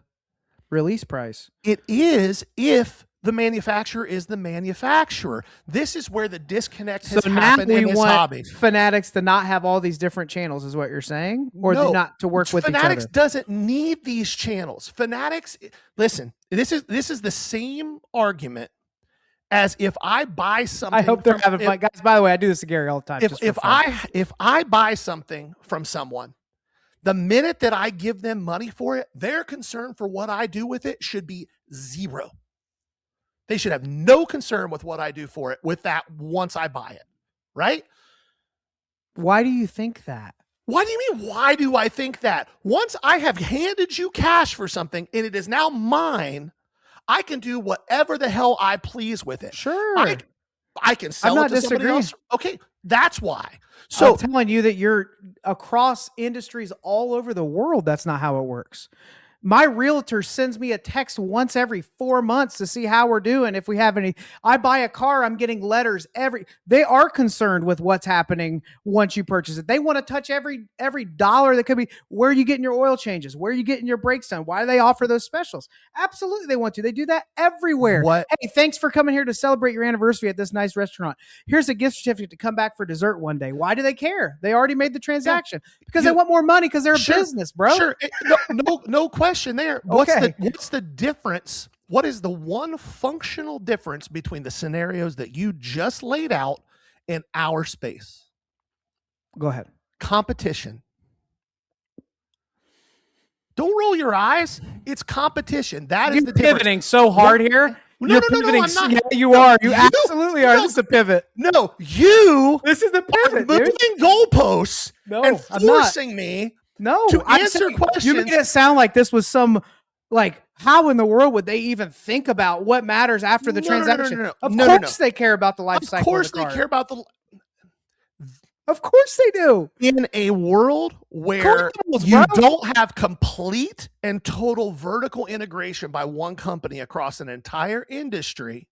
release price. It is if the manufacturer is the manufacturer. This is where the disconnect has happened in this hobby. Fanatics to not have all these different channels is what you're saying? Or No, not to work with Fanatics each other? doesn't need these channels. Fanatics, listen, this is the same argument as if I buy something. I hope they're having fun. Guys, by the way, I do this to Gary all the time. If I buy something from someone, the minute that I give them money for it, their concern for what I do with it should be zero. They should have no concern with what I do for it with that once I buy it, right? Why do you think that? What do you mean, why do I think that? Once I have handed you cash for something and it is now mine, I can do whatever the hell I please with it. Sure. I can sell it to somebody else. Okay, that's why. So I'm telling you that you're across industries all over the world. That's not how it works. My realtor sends me a text once every 4 months to see how we're doing. If we have any, I buy a car, I'm getting letters they are concerned with what's happening once you purchase it. They want to touch every dollar that could be. Where are you getting your oil changes? Where are you getting your brakes done? Why do they offer those specials? Absolutely. They want to. They do that everywhere. What? Hey, thanks for coming here to celebrate your anniversary at this nice restaurant. Here's a gift certificate to come back for dessert one day. Why do they care? They already made the transaction because they want more money because they're a business, bro. Sure. No question there. What's the difference? What is the one functional difference between the scenarios that you just laid out in our space? Go ahead. Competition. Don't roll your eyes. It's competition. That is the difference. You're pivoting so hard here. No, I'm not. Yeah, you are. You absolutely are. This is a pivot. No, This is the pivot, moving goalposts and forcing me to answer questions. You made it sound like this was some, how in the world would they even think about what matters after the transaction? Of course they care about the life cycle. Of course they care about the. Of course they do. In a world where you don't have complete and total vertical integration by one company across an entire industry,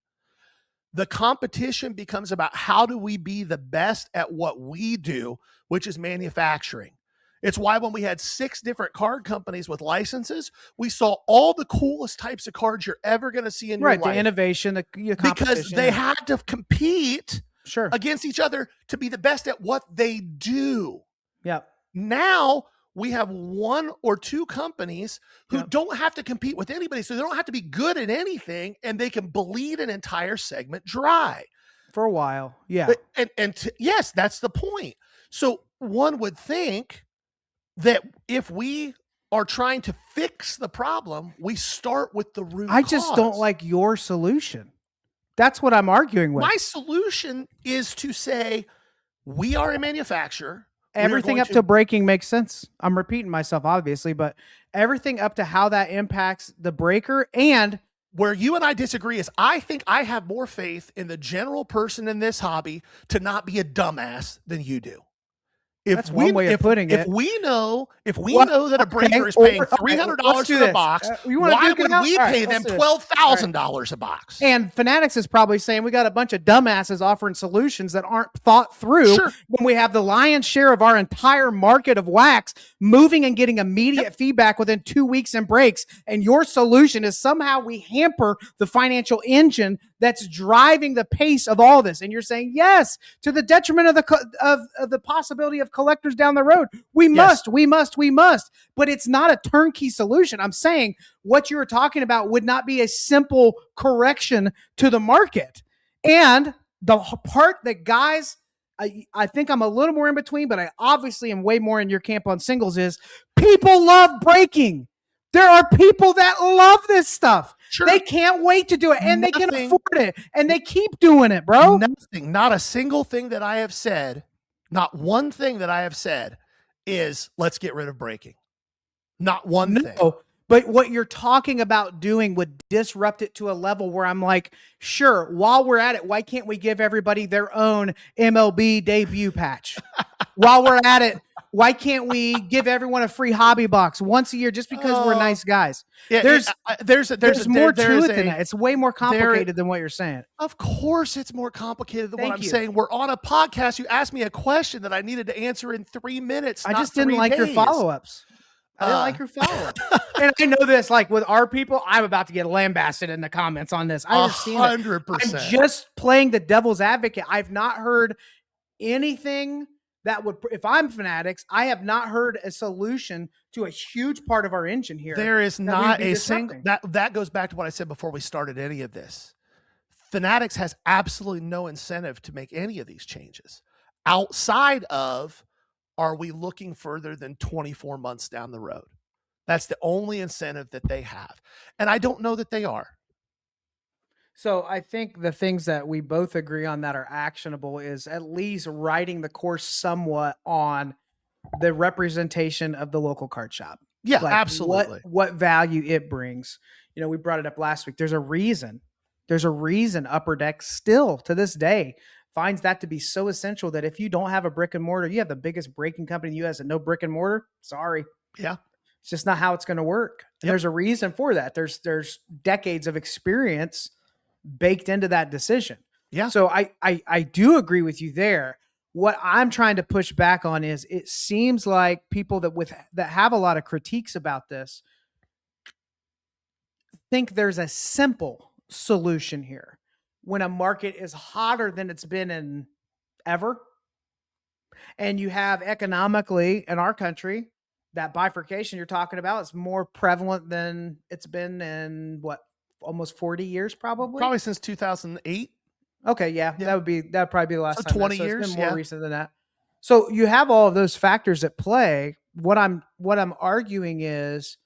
the competition becomes about how do we be the best at what we do, which is manufacturing. It's why when we had 6 different card companies with licenses, we saw all the coolest types of cards you're ever going to see in your life. Right, the innovation, the competition. Because they had to compete against each other to be the best at what they do. Yep. Now we have 1 or 2 companies who don't have to compete with anybody, so they don't have to be good at anything, and they can bleed an entire segment dry. For a while, yeah. Yes, that's the point. So one would think that if we are trying to fix the problem, we start with the root cause. I just don't like your solution. That's what I'm arguing with. My solution is to say we are a manufacturer. Everything up to breaking makes sense. I'm repeating myself, obviously, but everything up to how that impacts the breaker. And where you and I disagree is I think I have more faith in the general person in this hobby to not be a dumbass than you do. That's one way of putting it. If we know that a breaker is paying $300 for the box, why would we pay them $12,000 a box? And Fanatics is probably saying we got a bunch of dumbasses offering solutions that aren't thought through when we have the lion's share of our entire market of wax moving and getting immediate feedback within 2 weeks and breaks. And your solution is somehow we hamper the financial engine that's driving the pace of all this. And you're saying, yes, to the detriment of the possibility of collectors down the road. We must. But it's not a turnkey solution. I'm saying what you were talking about would not be a simple correction to the market. And the part that guys, I think I'm a little more in between, but I obviously am way more in your camp on singles is people love breaking. There are people that love this stuff. Sure. They can't wait to do it, and they can afford it, and they keep doing it, bro. Nothing, not a single thing that I have said, not one thing that I have said is let's get rid of breaking. Not one thing. But what you're talking about doing would disrupt it to a level where I'm like, sure, while we're at it, why can't we give everybody their own MLB debut patch? While we're at it, why can't we give everyone a free hobby box once a year just because we're nice guys? Yeah, there's more to it than that. It's way more complicated than what you're saying. Of course it's more complicated than what I'm saying. We're on a podcast. You asked me a question that I needed to answer in 3 minutes. I just didn't like your follow-ups. I didn't like your follow-up. And I know this, like with our people, I'm about to get lambasted in the comments on this. I understand that. I'm 100%. just playing the devil's advocate. I've not heard anything that would, if I'm Fanatics, I have not heard a solution to a huge part of our engine here. There is not a single, that goes back to what I said before we started any of this. Fanatics has absolutely no incentive to make any of these changes outside of, are we looking further than 24 months down the road? That's the only incentive that they have. And I don't know that they are. So I think the things that we both agree on that are actionable is at least writing the course somewhat on the representation of the local card shop. Yeah, like absolutely. What value it brings. You know, we brought it up last week. There's a reason Upper Deck still to this day finds that to be so essential that if you don't have a brick and mortar, you have the biggest breaking company in the US and no brick and mortar. Sorry. Yeah. It's just not how it's going to work. Yep. There's a reason for that. There's decades of experience baked into that decision. Yeah. So I do agree with you there. What I'm trying to push back on is it seems like people that have a lot of critiques about this think there's a simple solution here when a market is hotter than it's been in ever. And you have economically in our country, that bifurcation you're talking about is more prevalent than it's been in almost 40 years, probably since 2008. Okay. Yeah. That'd probably be the last time. 20 years. It's been more recent than that. So you have all of those factors at play. What I'm arguing is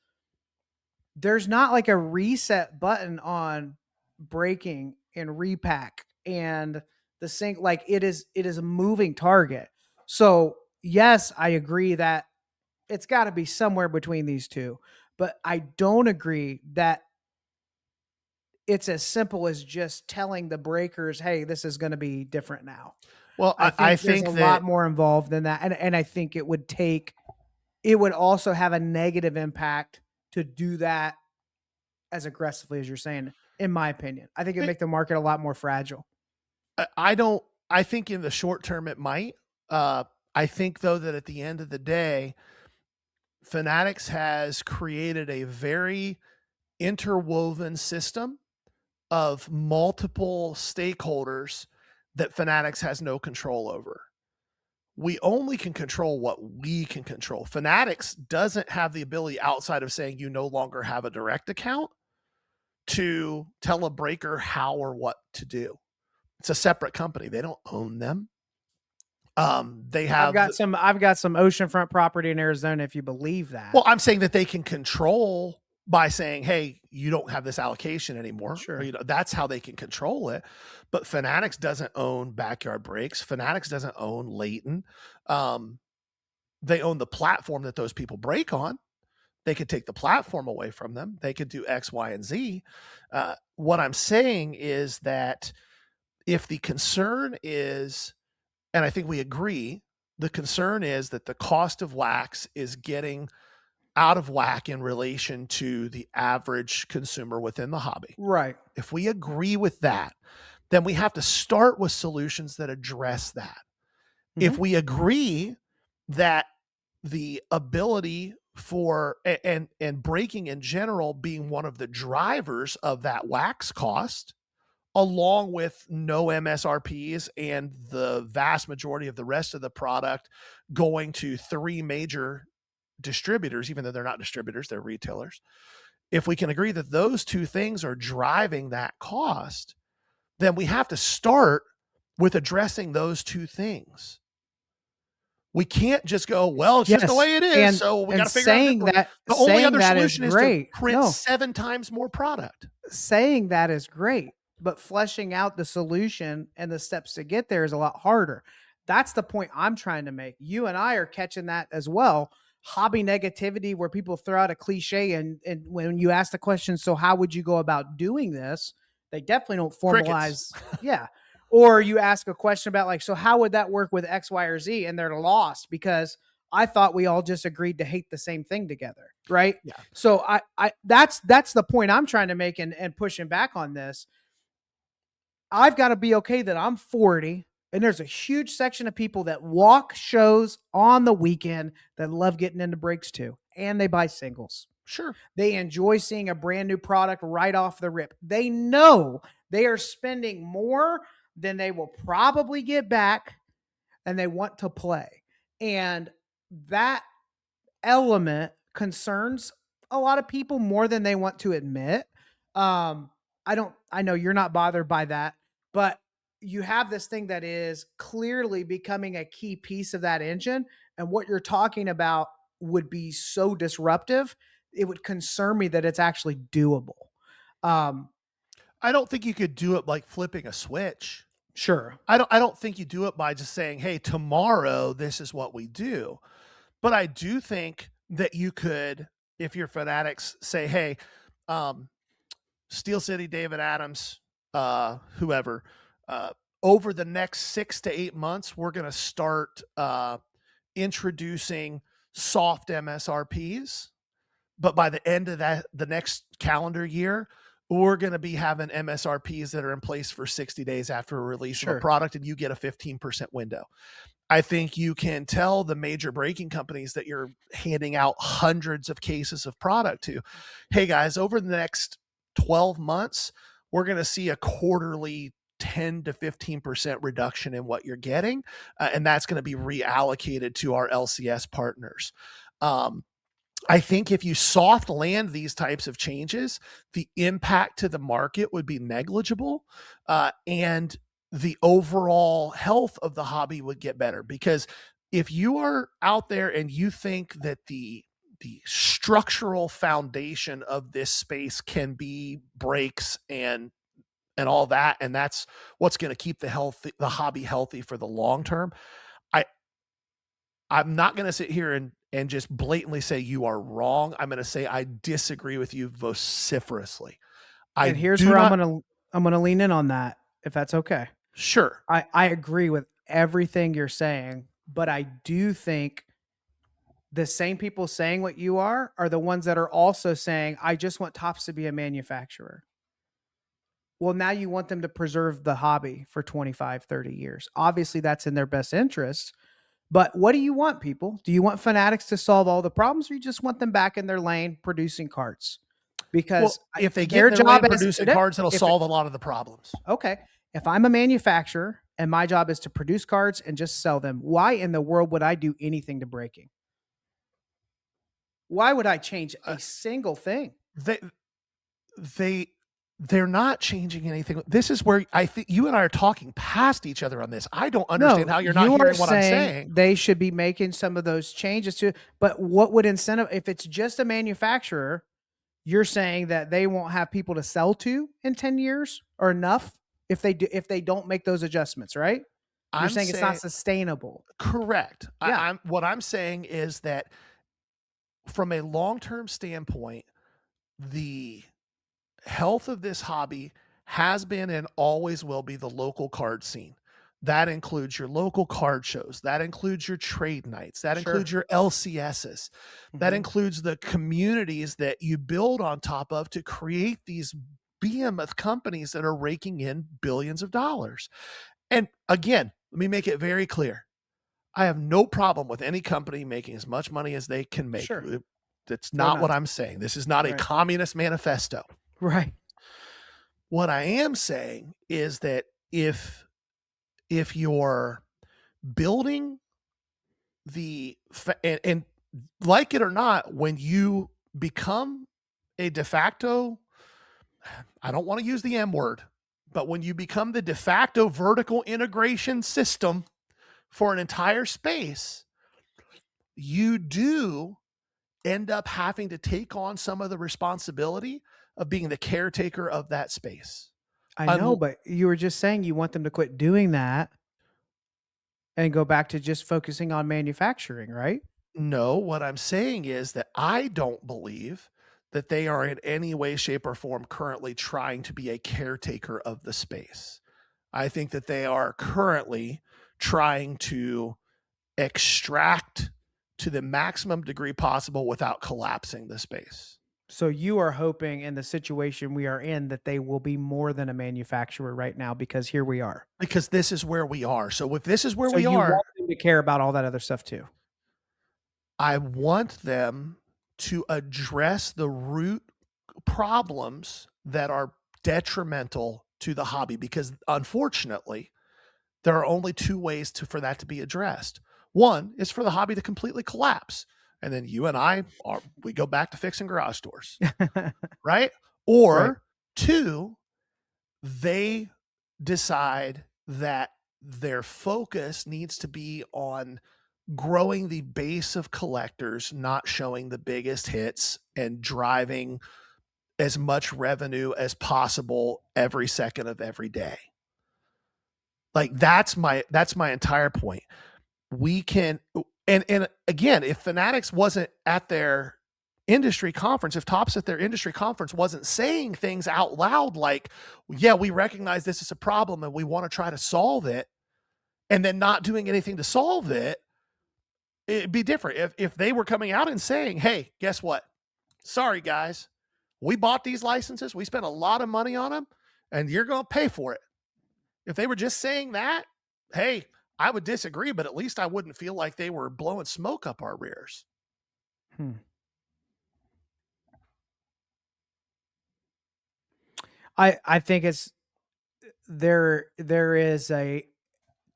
there's not like a reset button on breaking and repack and the sync. Like it is a moving target. So yes, I agree that it's got to be somewhere between these two, but I don't agree that it's as simple as just telling the breakers, hey, this is going to be different now. Well, I think there's a lot more involved than that. And I think it would also have a negative impact to do that as aggressively as you're saying, in my opinion. I think it would make the market a lot more fragile. I think in the short term it might. I think though that at the end of the day, Fanatics has created a very interwoven system of multiple stakeholders that Fanatics has no control over. We only can control what we can control. Fanatics doesn't have the ability outside of saying you no longer have a direct account to tell a breaker how or what to do. It's a separate company. They don't own them. They have. I've got some oceanfront property in Arizona. If you believe that. Well, I'm saying that they can control by saying, "Hey, you don't have this allocation anymore." Sure. Or, that's how they can control it. But Fanatics doesn't own Backyard Breaks. Fanatics doesn't own Leighton. They own the platform that those people break on. They could take the platform away from them. They could do X, Y, and Z. What I'm saying is that if the concern is, and I think we agree, the concern is that the cost of wax is getting out of whack in relation to the average consumer within the hobby. Right. If we agree with that, then we have to start with solutions that address that. Mm-hmm. If we agree that the ability for, and breaking in general being one of the drivers of that wax cost, along with no MSRPs and the vast majority of the rest of the product going to 3 major distributors, even though they're not distributors, they're retailers. If we can agree that those 2 things are driving that cost, then we have to start with addressing those 2 things. We can't just go, well, it's just the way it is. So we got to figure out that the only other solution is to print 7 times more product. Saying that is great, but fleshing out the solution and the steps to get there is a lot harder. That's the point I'm trying to make. You and I are catching that as well. Hobby negativity, where people throw out a cliche, and when you ask the question, so how would you go about doing this? They definitely don't formalize. Yeah. Or you ask a question about like, so how would that work with X, Y, or Z? And they're lost because I thought we all just agreed to hate the same thing together. Right. Yeah. So that's the point I'm trying to make and pushing back on this. I've got to be okay that I'm 40 and there's a huge section of people that walk shows on the weekend that love getting into breaks too. and they buy singles. Sure. They enjoy seeing a brand new product right off the rip. They know they are spending more than they will probably get back, and they want to play. And that element concerns a lot of people more than they want to admit. I know you're not bothered by that, but you have this thing that is clearly becoming a key piece of that engine. And what you're talking about would be so disruptive. It would concern me that it's actually doable. I don't think you could do it like flipping a switch. Sure. I don't think you do it by just saying, "Hey, tomorrow this is what we do." But I do think that you could, if you're Fanatics, say, "Hey, Steel City, David Adams, whoever, over the next 6 to 8 months, we're going to start introducing soft MSRPs. But by the end of the next calendar year, we're going to be having MSRPs that are in place for 60 days after a release of a product, and you get a 15% window." I think you can tell the major braking companies that you're handing out hundreds of cases of product to, "Hey guys, over the next 12 months, we're going to see a quarterly 10 to 15% reduction in what you're getting. And that's going to be reallocated to our LCS partners." I think if you soft land these types of changes, the impact to the market would be negligible, and the overall health of the hobby would get better. Because if you are out there and you think that the structural foundation of this space can be brakes and all that, and that's what's going to keep the hobby healthy for the long term, I'm not going to sit here and just blatantly say you are wrong. I'm going to say I disagree with you vociferously. And here's where I'm going to lean in on that, if that's okay. Sure. I agree with everything you're saying, but I do think the same people saying what you are the ones that are also saying, I just want Topps to be a manufacturer. Well, now you want them to preserve the hobby for 25, 30 years. Obviously, that's in their best interest. But what do you want, people? Do you want Fanatics to solve all the problems, or you just want them back in their lane producing cards? Because if they get their job producing cards, it'll solve a lot of the problems. Okay. If I'm a manufacturer and my job is to produce cards and just sell them, why in the world would I do anything to breaking? Why would I change a single thing? They're not changing anything. This is where I think you and I are talking past each other on this. I don't understand how you're not hearing what I'm saying. They should be making some of those changes too. But what would incentive, if it's just a manufacturer, you're saying that they won't have people to sell to in 10 years or enough if they don't make those adjustments, right? You're saying it's not sustainable. Correct. Yeah. What I'm saying is that from a long-term standpoint, the health of this hobby has been and always will be the local card scene. That includes your local card shows. That includes your trade nights. That includes your LCSs. That includes the communities that you build on top of to create these behemoth companies that are raking in billions of dollars. And again, let me make it very clear. I have no problem with any company making as much money as they can make. Sure. That's not what I'm saying. This is not a communist manifesto. Right. What I am saying is that if you're building and like it or not, when you become a de facto, I don't want to use the M word, but when you become the de facto vertical integration system for an entire space, you do end up having to take on some of the responsibility of being the caretaker of that space. I know, but you were just saying you want them to quit doing that and go back to just focusing on manufacturing, right? No, what I'm saying is that I don't believe that they are in any way, shape, or form currently trying to be a caretaker of the space. I think that they are currently trying to extract to the maximum degree possible without collapsing the space. So you are hoping in the situation we are in that they will be more than a manufacturer right now, because here we are. Because this is where we are. So if this is where we are, you want them to care about all that other stuff too. I want them to address the root problems that are detrimental to the hobby, because unfortunately there are only two ways for that to be addressed. One is for the hobby to completely collapse, and then you and we go back to fixing garage doors, right? Or Right. two, they decide that their focus needs to be on growing the base of collectors, not showing the biggest hits and driving as much revenue as possible every second of every day. Like that's my entire point. We can, and again, if Fanatics wasn't at their industry conference, if Topps at their industry conference wasn't saying things out loud like, yeah, we recognize this is a problem and we want to try to solve it, and then not doing anything to solve it, it'd be different. If they were coming out and saying, hey, guess what? Sorry, guys. We bought these licenses. We spent a lot of money on them, and you're going to pay for it. If they were just saying that, hey, I would disagree, but at least I wouldn't feel like they were blowing smoke up our rears. I think there is a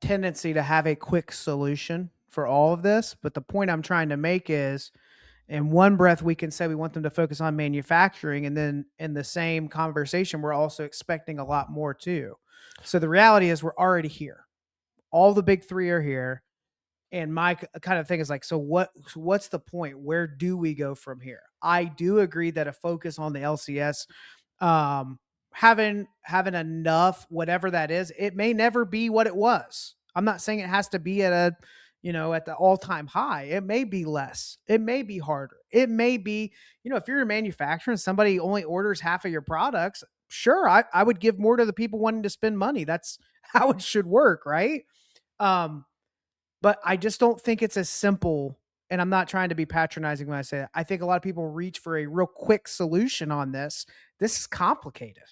tendency to have a quick solution for all of this, but the point I'm trying to make is, in one breath we can say we want them to focus on manufacturing, and then in the same conversation we're also expecting a lot more too. So the reality is we're already here. All the big three are here, and my kind of thing is like, so what's the point? Where do we go from here? I do agree that a focus on the LCS, having enough, whatever that is, it may never be what it was. I'm not saying it has to be at a, at the all-time high. It may be less. It may be harder. It may be, if you're a manufacturer and somebody only orders half of your products, sure, I would give more to the people wanting to spend money. That's how it should work, right? But I just don't think it's as simple, and I'm not trying to be patronizing when I say that. I think a lot of people reach for a real quick solution on this. This is complicated.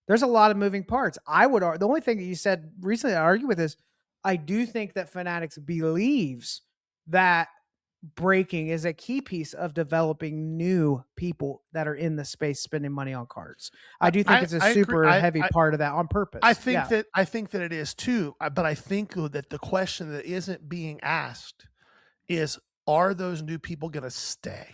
There's a lot of moving parts. The only thing that you said recently I argue with is, I do think that Fanatics believes that breaking is a key piece of developing new people that are in the space spending money on cards. I do think it's a super heavy part of that on purpose. I think that it is too, but I think that the question that isn't being asked is, are those new people going to stay?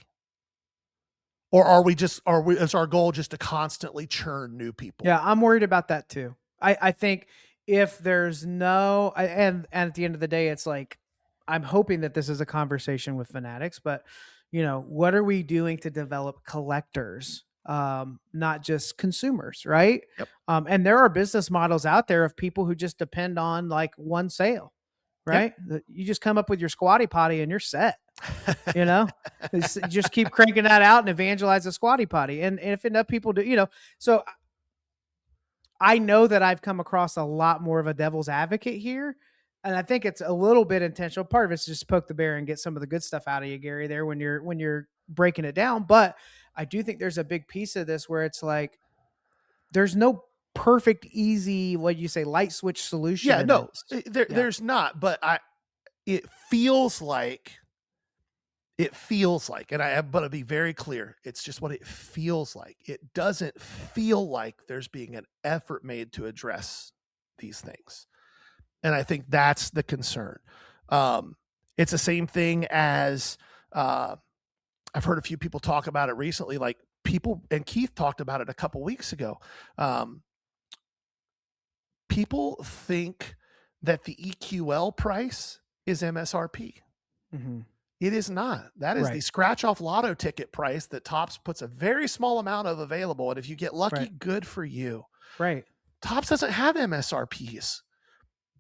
Or is our goal just to constantly churn new people? Yeah, I'm worried about that too. I think if there's no, and at the end of the day, it's like, I'm hoping that this is a conversation with Fanatics, but what are we doing to develop collectors, not just consumers, right? Yep. And there are business models out there of people who just depend on like one sale, right? Yep. You just come up with your squatty potty and you're set. Just keep cranking that out and evangelize the squatty potty. And if enough people do, so I know that I've come across a lot more of a devil's advocate here. And I think it's a little bit intentional. Part of it's just poke the bear and get some of the good stuff out of you, Gary, there when you're breaking it down. But I do think there's a big piece of this where it's like, there's no perfect, easy, what you say, light switch solution. Yeah, no, there's not. But it feels like, and I'm going to be very clear. It's just what it feels like. It doesn't feel like there's being an effort made to address these things. And I think that's the concern. It's the same thing as I've heard a few people talk about it recently, like people, and Keith talked about it a couple weeks ago. People think that the EQL price is MSRP. Mm-hmm. It is not. That is the scratch off lotto ticket price that Topps puts a very small amount of available. And if you get lucky, good for you. Right. Topps doesn't have MSRPs.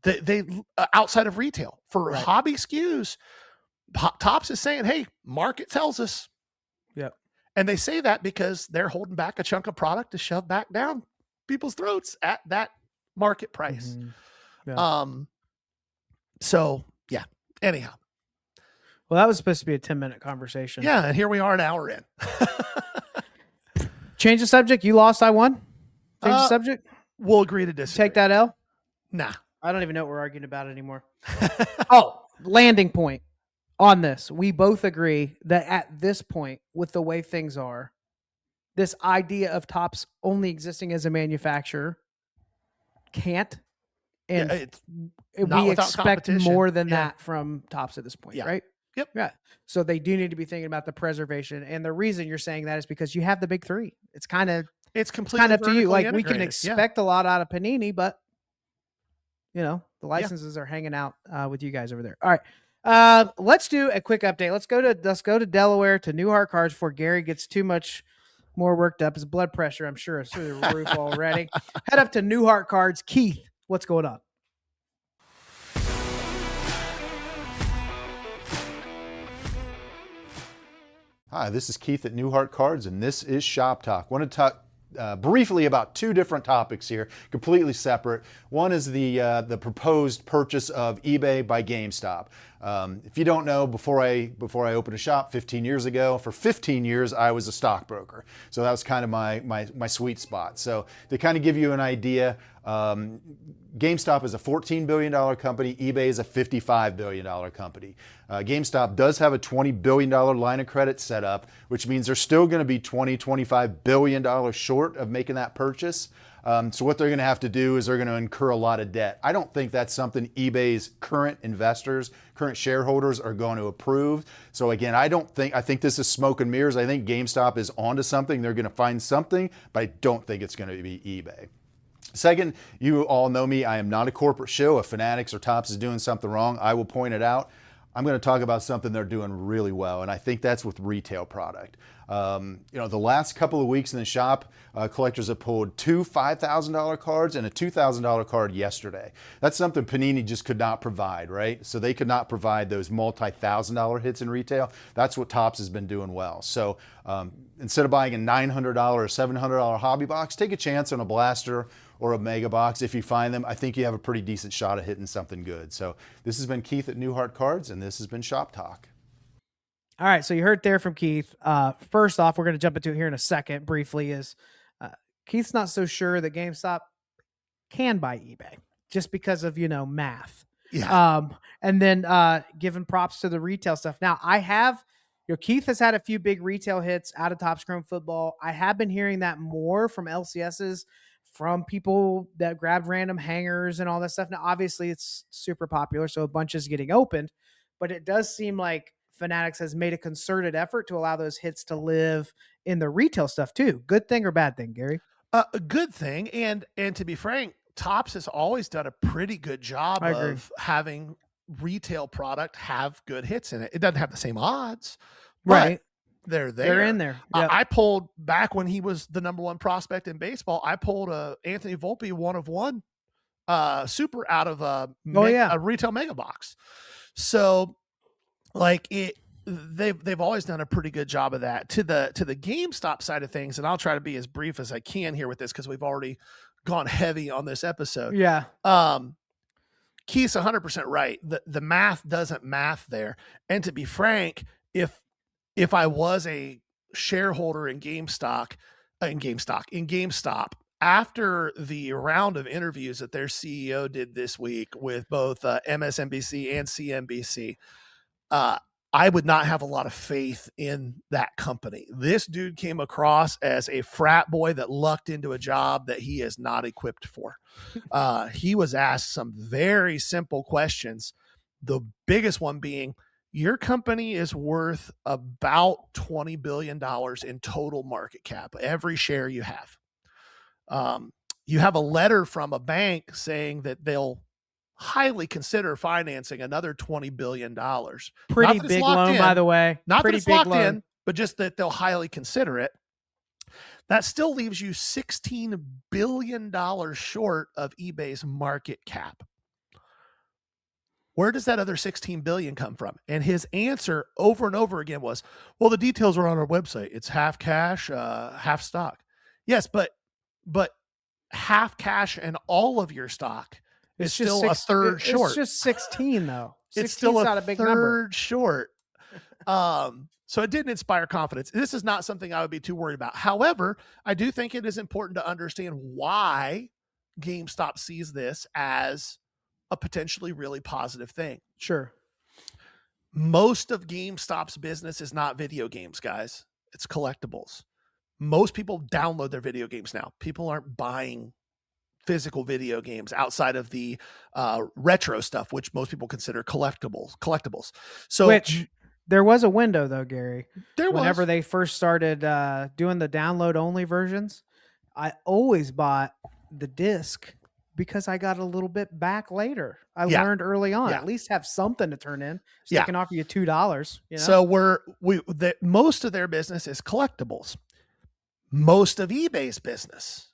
They outside of retail for hobby SKUs. Topps is saying, hey, market tells us. Yep. And they say that because they're holding back a chunk of product to shove back down people's throats at that market price. Mm-hmm. Yeah. So yeah. Anyhow. Well, that was supposed to be a 10-minute conversation. Yeah. And here we are an hour in. Change the subject. You lost, I won. Change the subject. We'll agree to disagree. Take that L? Nah. I don't even know what we're arguing about anymore. Oh, landing point. on this, we both agree that at this point, with the way things are, this idea of Topps only existing as a manufacturer can't, and it's not we without expect competition. more than Yeah. that from Topps at this point, Yeah. right? Yep. Yeah. So they do need to be thinking about the preservation, and the reason you're saying that is because you have the big three. It's completely up to you. Like, we integrated. can expect a lot out of Panini, but the Yeah. licenses are hanging out with you guys over there. All right. Let's do a quick update. Let's go to Delaware, to Neuhart Cards, before Gary gets too much more worked up. His blood pressure, I'm sure, is through the roof already. Head up to Neuhart Cards. Keith, what's going on? Hi, this is Keith at Neuhart Cards, and this is Shop Talk. I want to talk briefly about two different topics here, completely separate. One is the proposed purchase of eBay by GameStop. If you don't know, before I opened a shop 15 years ago, for 15 years I was a stockbroker. So that was kind of my sweet spot. So to kind of give you an idea, GameStop is a $14 billion company. eBay is a $55 billion company. GameStop does have a $20 billion line of credit set up, which means they're still going to be $25 billion short of making that purchase. So what they're going to have to do is they're going to incur a lot of debt. I don't think that's something eBay's current investors, current shareholders are going to approve. So again, I think this is smoke and mirrors. I think GameStop is onto something. They're going to find something, but I don't think it's going to be eBay. Second, you all know me. I am not a corporate shill. If Fanatics or Topps is doing something wrong, I will point it out. I'm going to talk about something they're doing really well, and I think that's with retail product. The last couple of weeks in the shop, collectors have pulled two $5,000 cards and a $2,000 card yesterday. That's something Panini just could not provide, right? So they could not provide those multi-$1,000 hits in retail. That's what Topps has been doing well. So instead of buying a $900 or $700 hobby box, take a chance on a blaster or a mega box. If you find them, I think you have a pretty decent shot at hitting something good. So this has been Keith at Neuhart Cards, and this has been Shop Talk. All right, so you heard there from Keith. First off, we're going to jump into it here in a second briefly, is Keith's not so sure that GameStop can buy eBay just because of, math. Yeah. And then giving props to the retail stuff. Now, Keith has had a few big retail hits out of Topps Chrome Football. I have been hearing that more from LCSs, from people that grabbed random hangers and all that stuff. Now, obviously, it's super popular, so a bunch is getting opened, but it does seem like Fanatics has made a concerted effort to allow those hits to live in the retail stuff too. Good thing or bad thing, Gary? A good thing. And to be frank, Topps has always done a pretty good job of having retail product have good hits in it. It doesn't have the same odds, right? They're there. They're in there. Yep. I pulled back when he was the number one prospect in baseball. I pulled a Anthony Volpe 1/1 super out of a retail mega box. So they've always done a pretty good job of that. To the GameStop side of things, and I'll try to be as brief as I can here with this because we've already gone heavy on this episode. Yeah. Keith's 100% right. The math doesn't math there. And to be frank, if I was a shareholder in GameStop, after the round of interviews that their CEO did this week with both MSNBC and CNBC, I would not have a lot of faith in that company. This dude came across as a frat boy that lucked into a job that he is not equipped for. He was asked some very simple questions. The biggest one being, your company is worth about $20 billion in total market cap, every share you have. You have a letter from a bank saying that they'll highly consider financing another $20 billion. Pretty big loan, by the way. Not pretty that it's big locked loan. in, but just that they'll highly consider it. That still leaves you $16 billion short of eBay's market cap. Where does that other $16 billion come from? And his answer over and over again was, well, the details are on our website. It's half cash, half stock. Yes, but half cash and all of your stock is still a third short. It's just 16 though. It's still not a big number. Short. So it didn't inspire confidence. This is not something I would be too worried about. However, I do think it is important to understand why GameStop sees this as a potentially really positive thing. Sure. Most of GameStop's business is not video games, guys. It's collectibles. Most people download their video games now. People aren't buying physical video games outside of the retro stuff, which most people consider collectibles. So Which there was a window though, Gary. Whenever was. they first started doing the download only versions, I always bought the disc because I got a little bit back later. I Yeah. learned early on, Yeah. at least have something to turn in. So Yeah. they can offer you $2. You know? So most of their business is collectibles. Most of eBay's business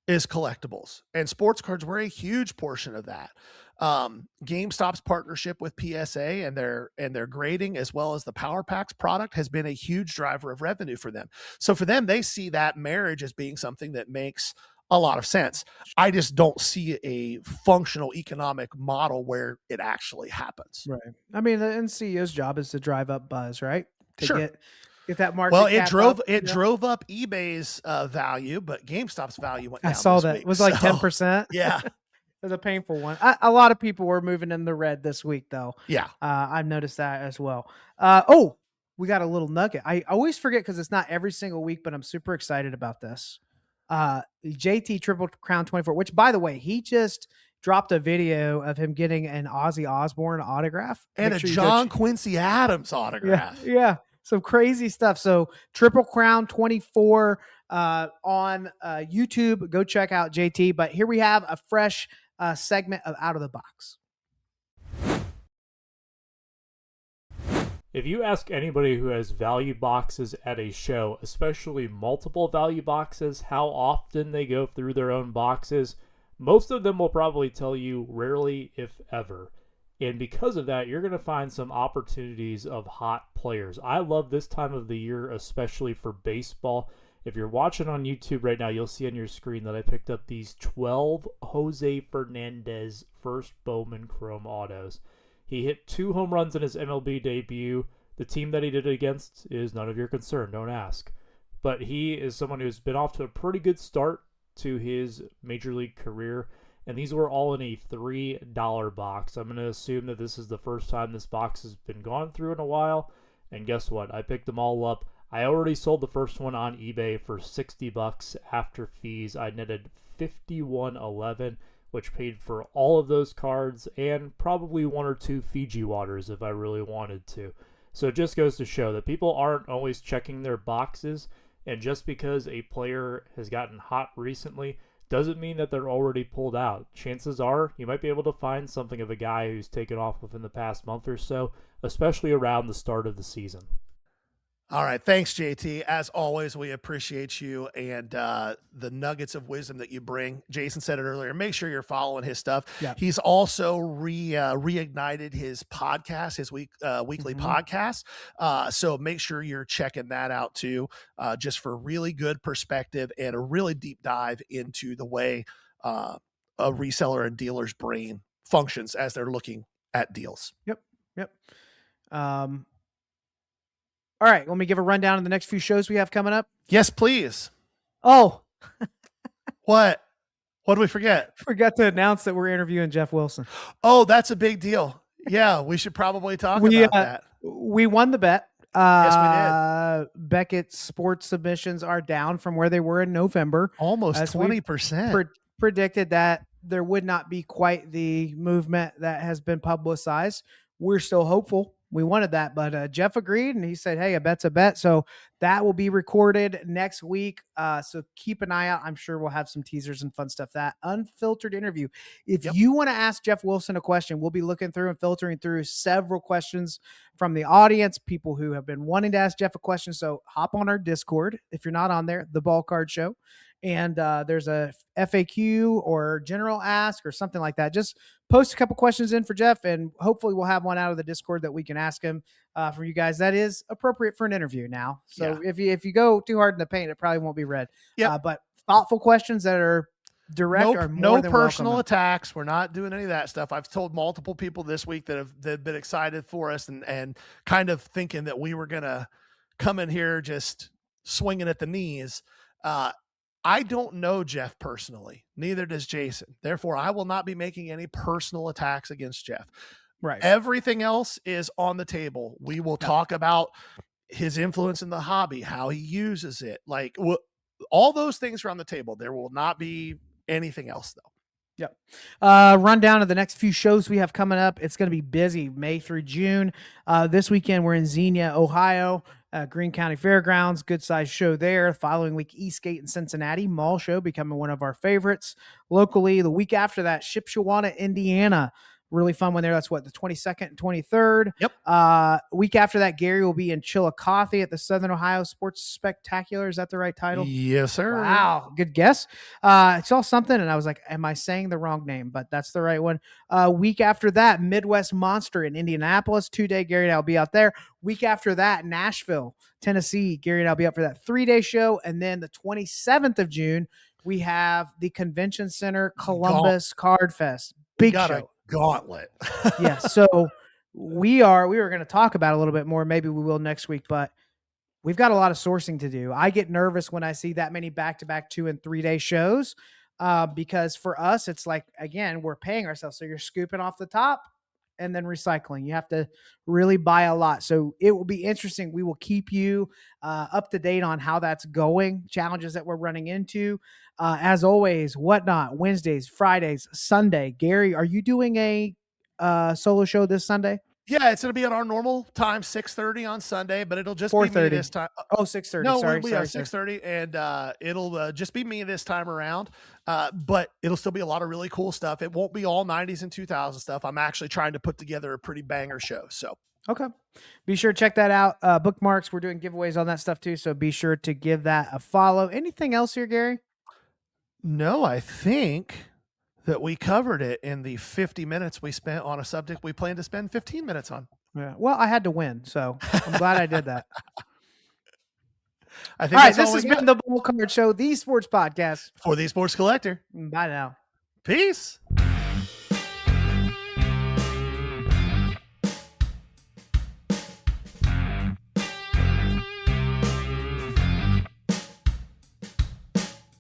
is collectibles, and sports cards were a huge portion of that. GameStop's partnership with PSA and their grading, as well as the Power Packs product, has been a huge driver of revenue for them. So for them, they see that marriage as being something that makes a lot of sense. I just don't see a functional economic model where it actually happens. Right. I mean, the CEO's job is to drive up buzz, right? To Sure. get that market. Well, cap it up, drove up eBay's value, but GameStop's value went down. I saw this that. week, It was like so, 10%. Yeah. It was a painful one. A lot of people were moving in the red this week, though. Yeah. I've noticed that as well. We got a little nugget. I always forget because it's not every single week, but I'm super excited about this. JT Triple Crown 24, which, by the way, he just dropped a video of him getting an Ozzy Osbourne autograph And Make a sure you John Quincy Adams autograph. Yeah. Some crazy stuff. So Triple Crown 24 on YouTube. Go check out JT. But here we have a fresh segment of Out of the Box. If you ask anybody who has value boxes at a show, especially multiple value boxes, how often they go through their own boxes, most of them will probably tell you rarely, if ever. And because of that, you're going to find some opportunities of hot players. I love this time of the year, especially for baseball. If you're watching on YouTube right now, you'll see on your screen that I picked up these 12 Jose Fernandez first Bowman Chrome autos. He hit 2 home runs in his MLB debut. The team that he did it against is none of your concern, don't ask. But he is someone who's been off to a pretty good start to his major league career. And these were all in a $3 box. I'm going to assume that this is the first time this box has been gone through in a while. And guess what? I picked them all up. I already sold the first one on eBay for $60 after fees. I netted $51.11, which paid for all of those cards and probably 1 or 2 Fiji waters if I really wanted to. So it just goes to show that people aren't always checking their boxes. And just because a player has gotten hot recently doesn't mean that they're already pulled out. Chances are you might be able to find something of a guy who's taken off within the past month or so, especially around the start of the season. All right. Thanks, JT. As always, we appreciate you and the nuggets of wisdom that you bring. Jason said it earlier. Make sure you're following his stuff. Yeah. He's also reignited his podcast, his weekly podcast. So make sure you're checking that out too, just for really good perspective and a really deep dive into the way a reseller and dealer's brain functions as they're looking at deals. Yep. All right, let me give a rundown of the next few shows we have coming up. Yes, please. Oh, What did we forget? forgot to announce that we're interviewing Jeff Wilson. Oh, that's a big deal. Yeah, we should probably talk about that. We won the bet. Yes, we did. Beckett's sports submissions are down from where they were in November. Almost As we 20%. Predicted that there would not be quite the movement that has been publicized. We're still hopeful. We wanted that, but Jeff agreed, and he said, hey, a bet's a bet. So that will be recorded next week. So keep an eye out. I'm sure we'll have some teasers and fun stuff. That unfiltered interview. If you want to ask Jeff Wilson a question, we'll be looking through and filtering through several questions from the audience, people who have been wanting to ask Jeff a question. So hop on our Discord. If you're not on there, the Ballcard Show. And there's a FAQ or general ask or something like that. Just post a couple questions in for Jeff, and hopefully we'll have one out of the Discord that we can ask him for you guys. That is appropriate for an interview now. So if you go too hard in the paint, it probably won't be read. But thoughtful questions that are direct are more than personal welcome. attacks. We're not doing any of that stuff. I've told multiple people this week that have been excited for us and kind of thinking that we were going to come in here just swinging at the knees. I don't know Jeff personally. Neither does Jason. Therefore, I will not be making any personal attacks against Jeff. Right. Everything else is on the table. We will talk about his influence in the hobby, how he uses it. Like all those things are on the table. There will not be anything else though. Yep. Rundown of the next few shows we have coming up. It's going to be busy May through June. This weekend we're in Xenia, Ohio, Greene County Fairgrounds. Good size show there. Following week, Eastgate in Cincinnati. Mall show becoming one of our favorites. Locally, the week after that, Shipshewana, Indiana. Really fun one there. That's what, the 22nd and 23rd. Yep. Week after that, Gary will be in Chillicothe at the Southern Ohio Sports Spectacular. Is that the right title? Yes, sir. Wow. Good guess. I saw something and I was like, am I saying the wrong name? But that's the right one. Week after that, Midwest Monster in Indianapolis. 2-day. Gary and I will be out there. Week after that, Nashville, Tennessee. Gary and I will be out for that 3-day show. And then the 27th of June, we have the Convention Center Columbus Card Fest. Big show. Gauntlet. Yeah. So we were going to talk about it a little bit more. Maybe we will next week, but we've got a lot of sourcing to do. I get nervous when I see that many back-to-back 2- and 3-day shows because for us, it's like, again, we're paying ourselves. So you're scooping off the top and then recycling. You have to really buy a lot. So it will be interesting. We will keep you up to date on how that's going, challenges that we're running into. As always, Whatnot, Wednesdays, Fridays, Sunday. Gary, are you doing a solo show this Sunday? Yeah, it's going to be at our normal time, 6:30 on Sunday, but it'll just be me this time. Oh, 6:30. No, sorry, we have 6:30, and it'll just be me this time around. But it'll still be a lot of really cool stuff. It won't be all 90s and 2000 stuff. I'm actually trying to put together a pretty banger show. So okay, be sure to check that out. Bookmarks, we're doing giveaways on that stuff too, so be sure to give that a follow. Anything else here, Gary? No, I think that we covered it in the 50 minutes we spent on a subject we plan to spend 15 minutes on. Yeah. Well, I had to win, so I'm glad I did that. I think all right, this has been the Ballcard Show, the sports podcast for the sports collector. Bye now. Peace.